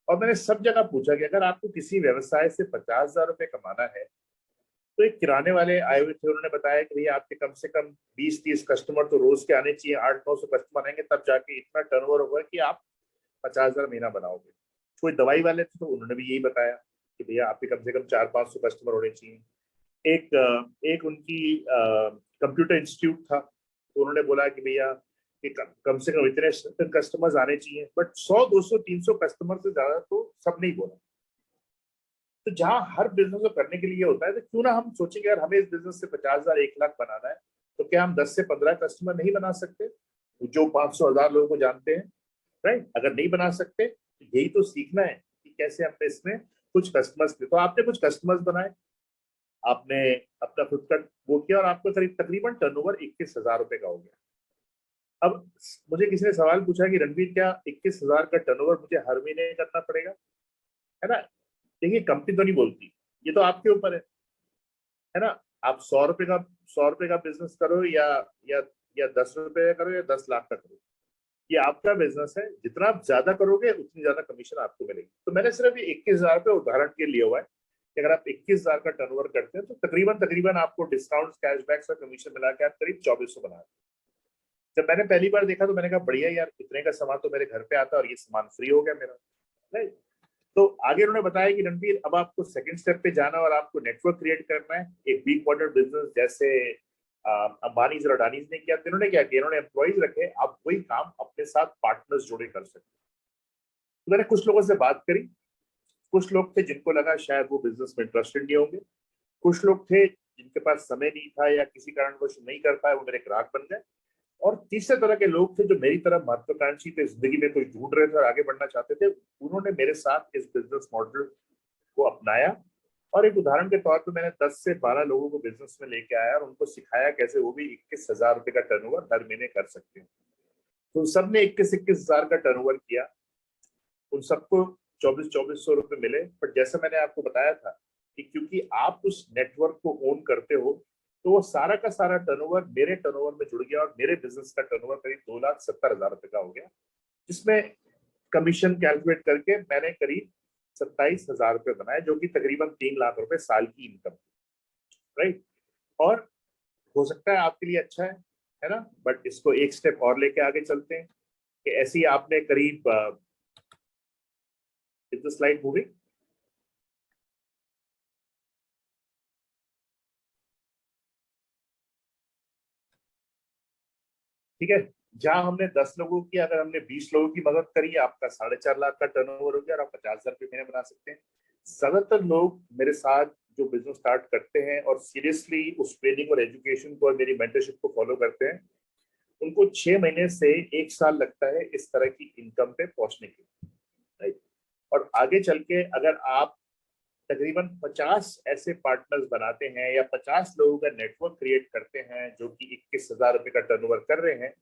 और मैंने सब जगह पूछा कि अगर आपको किसी व्यवसाय से 50,000 रुपए कमाना है, तो एक किराने वाले आए हुए थे, उन्होंने बताया कि भैया आपके कम से कम 20-30 कस्टमर तो रोज के आने चाहिए, 800-900 कस्टमर आएंगे तब जाके इतना टर्नओवर होगा कि आप 50,000 महीना बनाओगे। कोई दवाई वाले थे तो उन्होंने भी यही बताया कि भैया आपके कम से कम 400-500 कस्टमर होने चाहिए। एक उनकी कंप्यूटर इंस्टीट्यूट था, तो उन्होंने बोला कि भैया कि कम से कम इतने कस्टमर्स आने चाहिए, बट 100-200-300 कस्टमर से ज्यादा तो सब नहीं बोला। तो जहां हर बिजनेस को करने के लिए होता है, तो क्यों ना हम सोचेंगे यार हमें इस बिजनेस से 50,000 1 लाख बनाना है, तो क्या हम 10 से 15 कस्टमर नहीं बना सकते जो 500-1000 लोगों को जानते हैं, राइट? अगर नहीं बना सकते तो यही तो सीखना है कि कैसे हमने इसमें कुछ कस्टमर्स, तो आपने कुछ कस्टमर्स बनाए, आपने अपना खुद का वो किया, और आपका तकरीबन टर्नओवर 21,000 रुपए का हो गया। अब मुझे किसी ने सवाल पूछा कि रणवीर क्या 21,000 का टर्नओवर मुझे हर महीने करना पड़ेगा, है ना? देखिए कंपनी तो नहीं बोलती, ये तो आपके ऊपर है ना। आप 100 रुपए का बिजनेस करो या 10 रुपए का करो या 10 लाख का करो, ये आपका बिजनेस है। जितना आप ज्यादा करोगे उतनी ज्यादा कमीशन आपको मिलेगी। तो मैंने सिर्फ ये 21,000 रुपये उदाहरण के लिए हुआ है कि अगर आप 21,000 का टर्नओवर करते हैं तो तकरीबन आपको डिस्काउंट, कैशबैक्स और कमीशन मिला के आप करीब 2400 बना रहे हैं। जब मैंने पहली बार देखा तो मैंने कहा बढ़िया यार, इतने का सामान तो मेरे घर पे आता और ये सामान फ्री हो गया मेरा, राइट। तो आगे उन्होंने बताया कि रणबीर अब आपको सेकंड स्टेप पे जाना और आपको नेटवर्क क्रिएट करना है। एक बिग मॉडल बिजनेस जैसे अंबानीज और अडानीज ने किया, तो इन्होंने क्या किया, इन्होंने एम्प्लॉइज रखे, आप वही काम अपने साथ पार्टनर्स जोड़े कर सकते। तो मैंने कुछ लोगों से बात करी, कुछ लोग थे जिनको लगा शायद वो बिजनेस में इंटरेस्टेड नहीं होंगे, कुछ लोग थे जिनके पास समय नहीं था या किसी कारणवश नहीं कर पाए, वो मेरे ग्राहक बन गए। और तीसरे तरह के लोग थे जो मेरी तरह महत्वाकांक्षी थे, जिंदगी में कोई ढूंढ रहे थे और आगे बढ़ना चाहते थे। उन्होंने मेरे साथ इस बिजनेस मॉडल को अपनाया और एक उदाहरण के तौर पे मैंने 10 से 12 लोगों को बिजनेस में लेके आया और उनको सिखाया कैसे वो भी 21,000 रुपए का टर्नओवर हर महीने कर सकते हैं। तो सबने 21,000 का टर्नओवर किया, उन सबको 2400 रुपए मिले। पर जैसा मैंने आपको बताया था कि क्योंकि आप उस नेटवर्क को ओन करते हो, तो वो सारा का सारा टर्नओवर मेरे टर्नओवर में जुड़ गया और मेरे बिजनेस का टर्नओवर करीब 2,70,000 रुपए का हो गया, जिसमें कमीशन कैलकुलेट करके मैंने करीब 27,000 रुपए बनाए, जो कि तकरीबन 3 लाख रुपए साल की इनकम, राइट। और हो सकता है आपके लिए अच्छा है ना, बट इसको एक स्टेप और लेके आगे चलते हैं कि ऐसी आपने करीब इज द स्लाइड मूविंग, ठीक है। जहां हमने 10 लोगों की, अगर हमने 20 लोगों की मदद करी, आपका 4.5 लाख का टर्नओवर हो गया और आप 50,000 रुपये महीने बना सकते हैं। ज्यादातर लोग मेरे साथ जो बिजनेस स्टार्ट करते हैं और सीरियसली उस ट्रेनिंग और एजुकेशन को और मेरी मेंटरशिप को फॉलो करते हैं, उनको 6 महीने से 1 साल लगता है इस तरह की इनकम पे पहुंचने के लिए, राइट। और आगे चल के अगर आप तकरीबन 50 ऐसे पार्टनर्स बनाते हैं या 50 लोगों का नेटवर्क क्रिएट करते हैं जो कि 21,000 रुपए का टर्नओवर कर रहे हैं,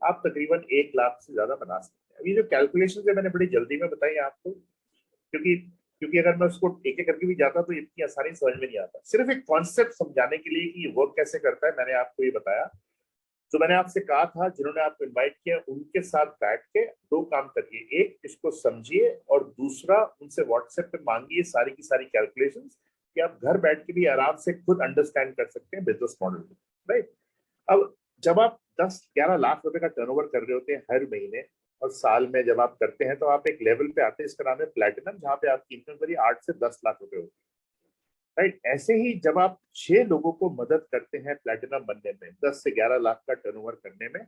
आप तकरीबन 1 लाख से ज्यादा बना सकते हैं। अभी जो कैलकुलेशन है मैंने बड़ी जल्दी में बताई आपको, क्योंकि क्योंकि अगर मैं उसको एक एक करके भी जाता तो इतनी आसानी समझ में नहीं आता। सिर्फ एक कॉन्सेप्ट समझाने के लिए कि ये वर्क कैसे करता है मैंने आपको ये बताया। तो मैंने आपसे कहा था जिन्होंने आपको इनवाइट किया उनके साथ बैठ के 2 काम करिए, एक इसको समझिए और दूसरा उनसे व्हाट्सएप पे मांगिए सारी की सारी कैलकुलेशंस कि आप घर बैठ के भी आराम से खुद अंडरस्टैंड कर सकते हैं बिजनेस मॉडल, राइट। अब जब आप 10-11 लाख रुपए का टर्नओवर कर रहे होते हैं हर महीने और साल में जब आप करते हैं, तो आप एक लेवल पे आते हैं, इसका नाम है प्लैटिनम, जहां पे आपकी इनकम करिए 8 से 10 लाख रुपए होती है, राइट। ऐसे ही जब आप 6 लोगों को मदद करते हैं प्लैटिनम बनने में, 10 से 11 लाख का टर्नओवर करने में,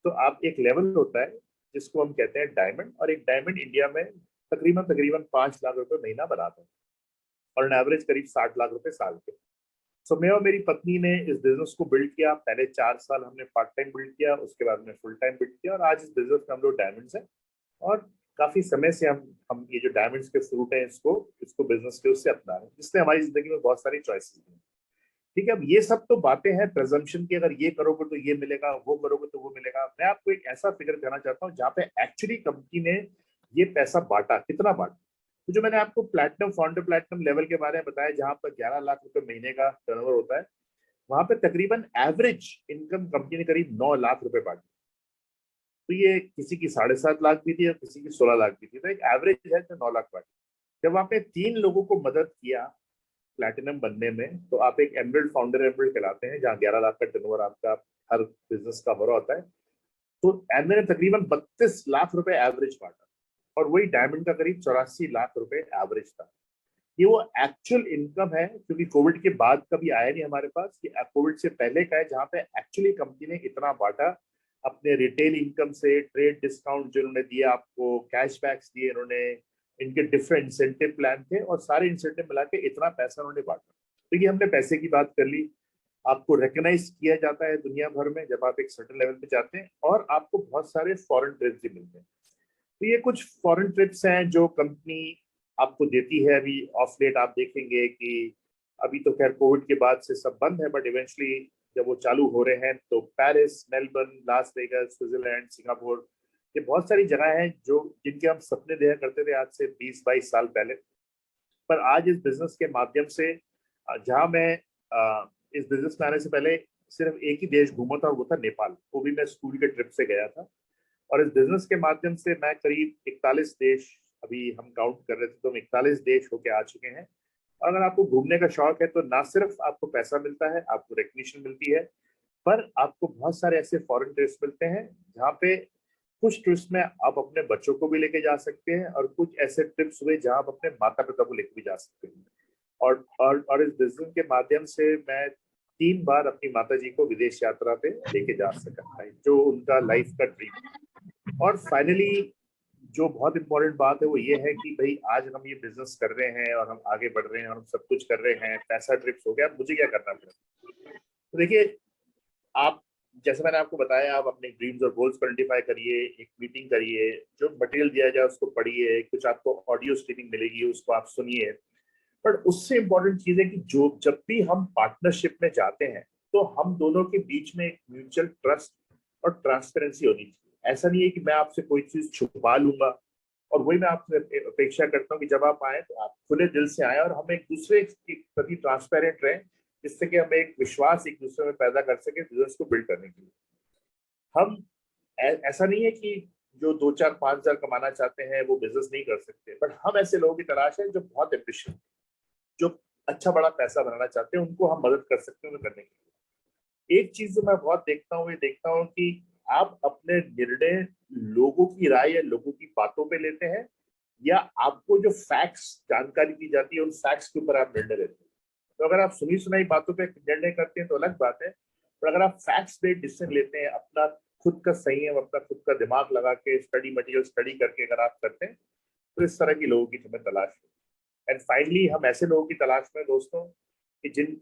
तो आप एक लेवल होता है जिसको हम कहते हैं डायमंड, और एक डायमंड इंडिया में तकरीबन 5 लाख रुपए महीना बनाता है और एवरेज करीब 60 लाख रुपए साल के। सो मैं और मेरी पत्नी ने इस बिजनेस को बिल्ड किया। पहले 4 साल हमने पार्ट टाइम बिल्ड किया, उसके बाद में फुल टाइम बिल्ड किया, और आज इस बिजनेस में हम लोग डायमंड्स हैं और काफी समय से हम ये जो डायमंड्स के फ्रूट हैं इसको बिजनेस के उससे अपना रहे हैं, जिसने हमारी जिंदगी में बहुत सारी चॉइसेस दी। ठीक है, अब ये सब तो बातें हैं प्रेजम्पशन की, अगर ये करोगे तो ये मिलेगा, वो करोगे तो वो मिलेगा। मैं आपको एक ऐसा फिगर कहना चाहता हूँ जहाँ पे एक्चुअली कंपनी ने ये पैसा बांटा, कितना बांटा। तो जो मैंने आपको प्लैटिनम, फाउंडर प्लैटिनम लेवल के बारे में बताया जहां पर 11 लाख रुपए महीने का टर्नओवर होता है, वहां पे तकरीबन एवरेज इनकम कंपनी ने करीब 9 लाख रुपए बांटी। तो ये किसी की 7.5 लाख भी थी और किसी की 16 लाख भी थी, तो एक एवरेज है जो 9 लाख बांटी। जब आपने 3 लोगों को मदद किया प्लैटिनम बनने में, तो आप एक एमरल्ड फाउंडर एमरल्ड कहलाते हैं, जहां 11 लाख का टर्नओवर आपका हर बिजनेस का हो रहा होता है। तो एमरल्ड ने तकरीबन 32 लाख रुपए एवरेज बांटा और वही डायमंड का करीब 84 लाख रुपए एवरेज था। ये वो एक्चुअल इनकम है, क्योंकि कोविड के बाद कभी आया नहीं हमारे पास, ये कोविड से पहले का है, जहां पे एक्चुअली कंपनी ने इतना बांटा अपने रिटेल इनकम से, ट्रेड डिस्काउंट जो उन्होंने दिया आपको, कैशबैक्स दिए इन्होंने, इनके डिफरेंट इंसेंटिव प्लान थे और सारे इंसेंटिव मिला के इतना पैसा उन्होंने बांटा। तो ये हमने पैसे की बात कर ली। आपको रिकॉग्नाइज किया जाता है दुनिया भर में जब आप एक सर्टेन लेवल पे जाते हैं, और आपको बहुत सारे फॉरेन ट्रिप्स भी मिलते हैं। तो ये कुछ फॉरेन ट्रिप्स हैं जो कंपनी आपको देती है। अभी ऑफ लेट आप देखेंगे कि अभी तो खैर कोविड के बाद से सब बंद है, बट इवेंचुअली जब वो चालू हो रहे हैं तो Paris, Melbourne, Las Vegas, Switzerland, Singapore, ये बहुत सारी जगह हैं जो जिनके हम सपने देखा करते थे आज से 20-22 साल पहले। पर आज इस बिजनेस के माध्यम से जहां मैं इस बिजनेस में आने से पहले सिर्फ एक ही देश घूमा था, वो था नेपाल। वो भी मैं स्कूल के ट्रिप से गया था। और इस बिजनेस के माध्यम से मैं करीब 41 देश, अभी हम काउंट कर रहे थे तो हम 41 देश होके आ चुके हैं। और अगर आपको घूमने का शौक है तो ना सिर्फ आपको पैसा मिलता है, आपको रिकग्निशन मिलती है, पर आपको बहुत सारे ऐसे फॉरेन ट्रिप्स मिलते हैं जहाँ पे कुछ ट्रिप्स में आप अपने बच्चों को भी लेके जा सकते हैं और कुछ ऐसे ट्रिप्स हुए जहाँ आप अपने माता पिता को लेके भी जा सकते हैं। और इस बिजनेस के माध्यम से मैं 3 बार अपनी माता जी को विदेश यात्रा पे लेके जा सका है, जो उनका लाइफ का ड्रीम। और फाइनली जो बहुत इंपॉर्टेंट बात है वो ये है कि भाई आज हम ये बिजनेस कर रहे हैं और हम आगे बढ़ रहे हैं और हम सब कुछ कर रहे हैं, पैसा ट्रिप्स हो गया, मुझे क्या करना पड़ेगा? तो देखिए, आप जैसे मैंने आपको बताया, आप अपने ड्रीम्स और गोल्स को आइडेंटिफाई करिए, एक मीटिंग करिए, जो मटेरियल दिया जाए उसको पढ़िए, कुछ आपको ऑडियो स्ट्रीमिंग मिलेगी उसको आप सुनिए। पर उससे इम्पोर्टेंट चीज है कि जब भी हम पार्टनरशिप में जाते हैं तो हम दोनों के बीच में एक म्यूचुअल ट्रस्ट और ट्रांसपेरेंसी होनी चाहिए। ऐसा नहीं है कि मैं आपसे कोई चीज छुपा लूंगा। और वही मैं आपसे अपेक्षा करता हूँ कि जब आप आए तो आप खुले दिल से आए और हम एक दूसरे के प्रति ट्रांसपेरेंट रहें, जिससे कि हम एक विश्वास एक दूसरे में पैदा कर सके बिजनेस को बिल्ड करने के लिए। हम ऐसा नहीं है कि जो 2-4-5 हजार कमाना चाहते हैं वो बिजनेस नहीं कर सकते, बट हम ऐसे लोगों की तलाश है जो बहुत एम्बिशियस, जो अच्छा बड़ा पैसा बनाना चाहते हैं, उनको हम मदद कर सकते हैं करने के लिए। एक चीज जो मैं बहुत देखता हूँ, ये देखता हूँ कि आप अपने निर्णय लोगों की राय या लोगों की बातों पे लेते हैं, या आपको जो फैक्ट्स जानकारी दी जाती है उन फैक्ट्स के ऊपर आप निर्णय लेते हैं। तो अगर आप सुनी सुनाई बातों पे निर्णय करते हैं तो अलग बात है, पर अगर आप फैक्ट्स बेस्ड डिसीजन लेते हैं, अपना खुद का संयम, अपना खुद का दिमाग लगा के स्टडी मटेरियल स्टडी करके अगर आप करते हैं, तो इस तरह की लोगों की हमें तलाश है। एंड फाइनली हम ऐसे लोगों की तलाश में दोस्तों कि जिन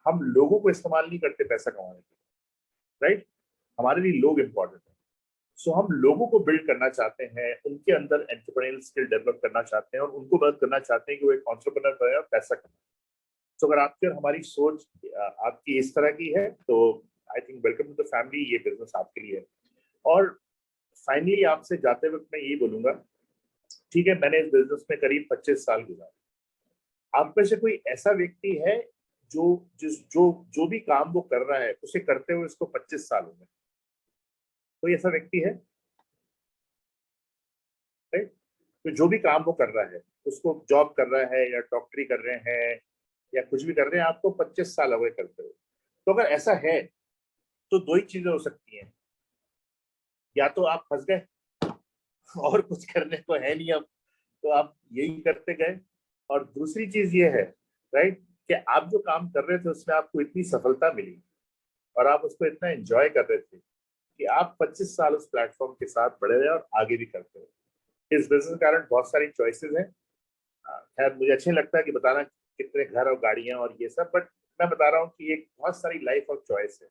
हम लोगों को इस्तेमाल नहीं करते पैसा कमाने के लिए, राइट? हमारे लिए लोग इंपॉर्टेंट है। सो हम लोगों को बिल्ड करना चाहते हैं, उनके अंदर एंटरप्रेन्योरियल स्किल डेवलप करना चाहते हैं और उनको मदद करना चाहते हैं कि वो एक एंटरप्रेन्योर बने और पैसा कमाए। सो अगर आपकी और हमारी सोच आपकी इस तरह की है तो I think welcome to the family, ये बिजनेस आपके लिए है। और फाइनली आपसे जाते वक्त मैं यही बोलूंगा, ठीक है, मैंने इस बिजनेस में करीब 25 साल गुजारे। आप में से कोई ऐसा व्यक्ति है जो भी काम वो कर रहा है उसे करते हुए उसको 25 साल हो गए? कोई ऐसा व्यक्ति है? राइट? तो जो भी काम वो कर रहा है, उसको जॉब कर रहा है या डॉक्टरी कर रहे हैं या कुछ भी कर रहे हैं, आपको 25 साल हो गए करते हुए। तो अगर ऐसा है तो 2 ही चीजें हो सकती हैं, या तो आप फंस गए और कुछ करने को है नहीं अब, तो आप यही करते गए, और दूसरी चीज ये है, राइट, कि आप जो काम कर रहे थे उसमें आपको इतनी सफलता मिली और आप उसको इतना एंजॉय कर रहे थे कि आप 25 साल उस प्लेटफॉर्म के साथ बढ़े रहे और आगे भी करते रहे। इस बिजनेस के कारण बहुत सारी चॉइसेस हैं। खैर मुझे अच्छा लगता है कि बताना कितने घर और गाड़ियां और ये सब, बट मैं बता रहा हूँ कि एक बहुत सारी लाइफ और चॉइस है।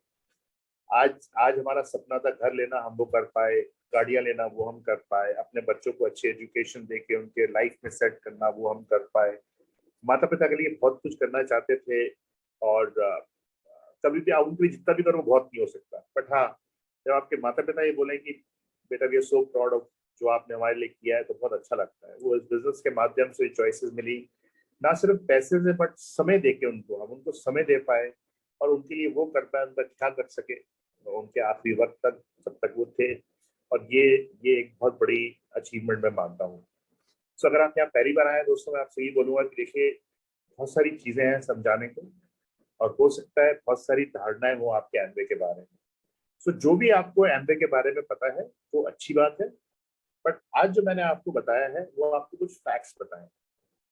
आज हमारा सपना था घर लेना, हम वो कर पाए, गाड़ियां लेना वो हम कर पाए, अपने बच्चों को अच्छी एजुकेशन देके उनके लाइफ में सेट करना वो हम कर पाए, माता पिता के लिए बहुत कुछ करना चाहते थे। और कभी भी आप उनके लिए जितना भी करो बहुत नहीं हो सकता, बट हाँ, जब आपके माता पिता ये बोले कि बेटा we are so proud of जो आपने हमारे लिए किया है, तो बहुत अच्छा लगता है। वो इस बिजनेस के माध्यम से चॉइसेस मिली, ना सिर्फ पैसे से बट समय देके उनको, हम उनको समय दे पाए और उनके लिए वो कर पाए, उनका क्या कर सके उनके आखिरी वक्त तक जब तक वो थे। और ये एक बहुत बड़ी अचीवमेंट मैं मानता हूँ। सो अगर आप यहाँ पहली बार आए दोस्तों, मैं आपसे ये बोलूंगा कि देखिए बहुत सारी चीजें हैं समझाने को, और हो सकता है बहुत सारी धारणाएं हो आपके एमवे के बारे में। सो जो भी आपको एमवे के बारे में पता है वो अच्छी बात है, बट आज जो मैंने आपको बताया है वो आपको कुछ फैक्ट्स बताए,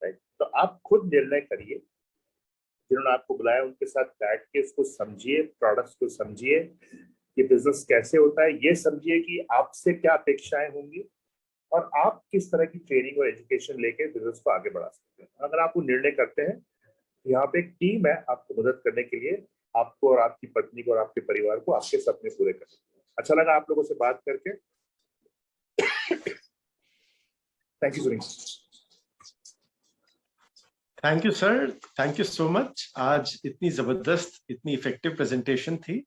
राइट? तो आप खुद निर्णय करिए, जिन्होंने आपको बुलाया उनके साथ बैठ के इसको समझिए, प्रोडक्ट्स को समझिए, ये बिजनेस कैसे होता है, ये समझिए कि आपसे क्या अपेक्षाएं होंगी और आप किस तरह की ट्रेनिंग और एजुकेशन लेके बिजनेस को आगे बढ़ा सकते हैं। अगर आप वो निर्णय करते हैं तो यहाँ पे एक टीम है आपको मदद करने के लिए, आपको और आपकी पत्नी को और आपके परिवार को आपके सपने पूरे करने के लिए। अच्छा लगा आप लोगों से बात करके। Thank you so much. Thank you sir, thank you so much. आज इतनी जबरदस्त, इतनी इफेक्टिव प्रेजेंटेशन थी।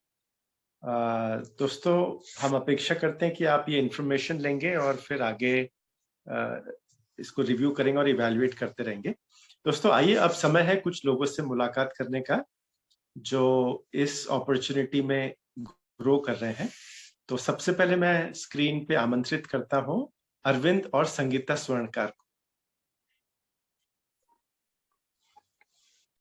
दोस्तों, हम अपेक्षा करते हैं कि आप ये इंफॉर्मेशन लेंगे और फिर आगे इसको रिव्यू करेंगे और इवैल्यूएट करते रहेंगे। दोस्तों आइए अब समय है कुछ लोगों से मुलाकात करने का जो इस अपॉर्चुनिटी में ग्रो कर रहे हैं। तो सबसे पहले मैं स्क्रीन पे आमंत्रित करता हूं अरविंद और संगीता स्वर्णकार को।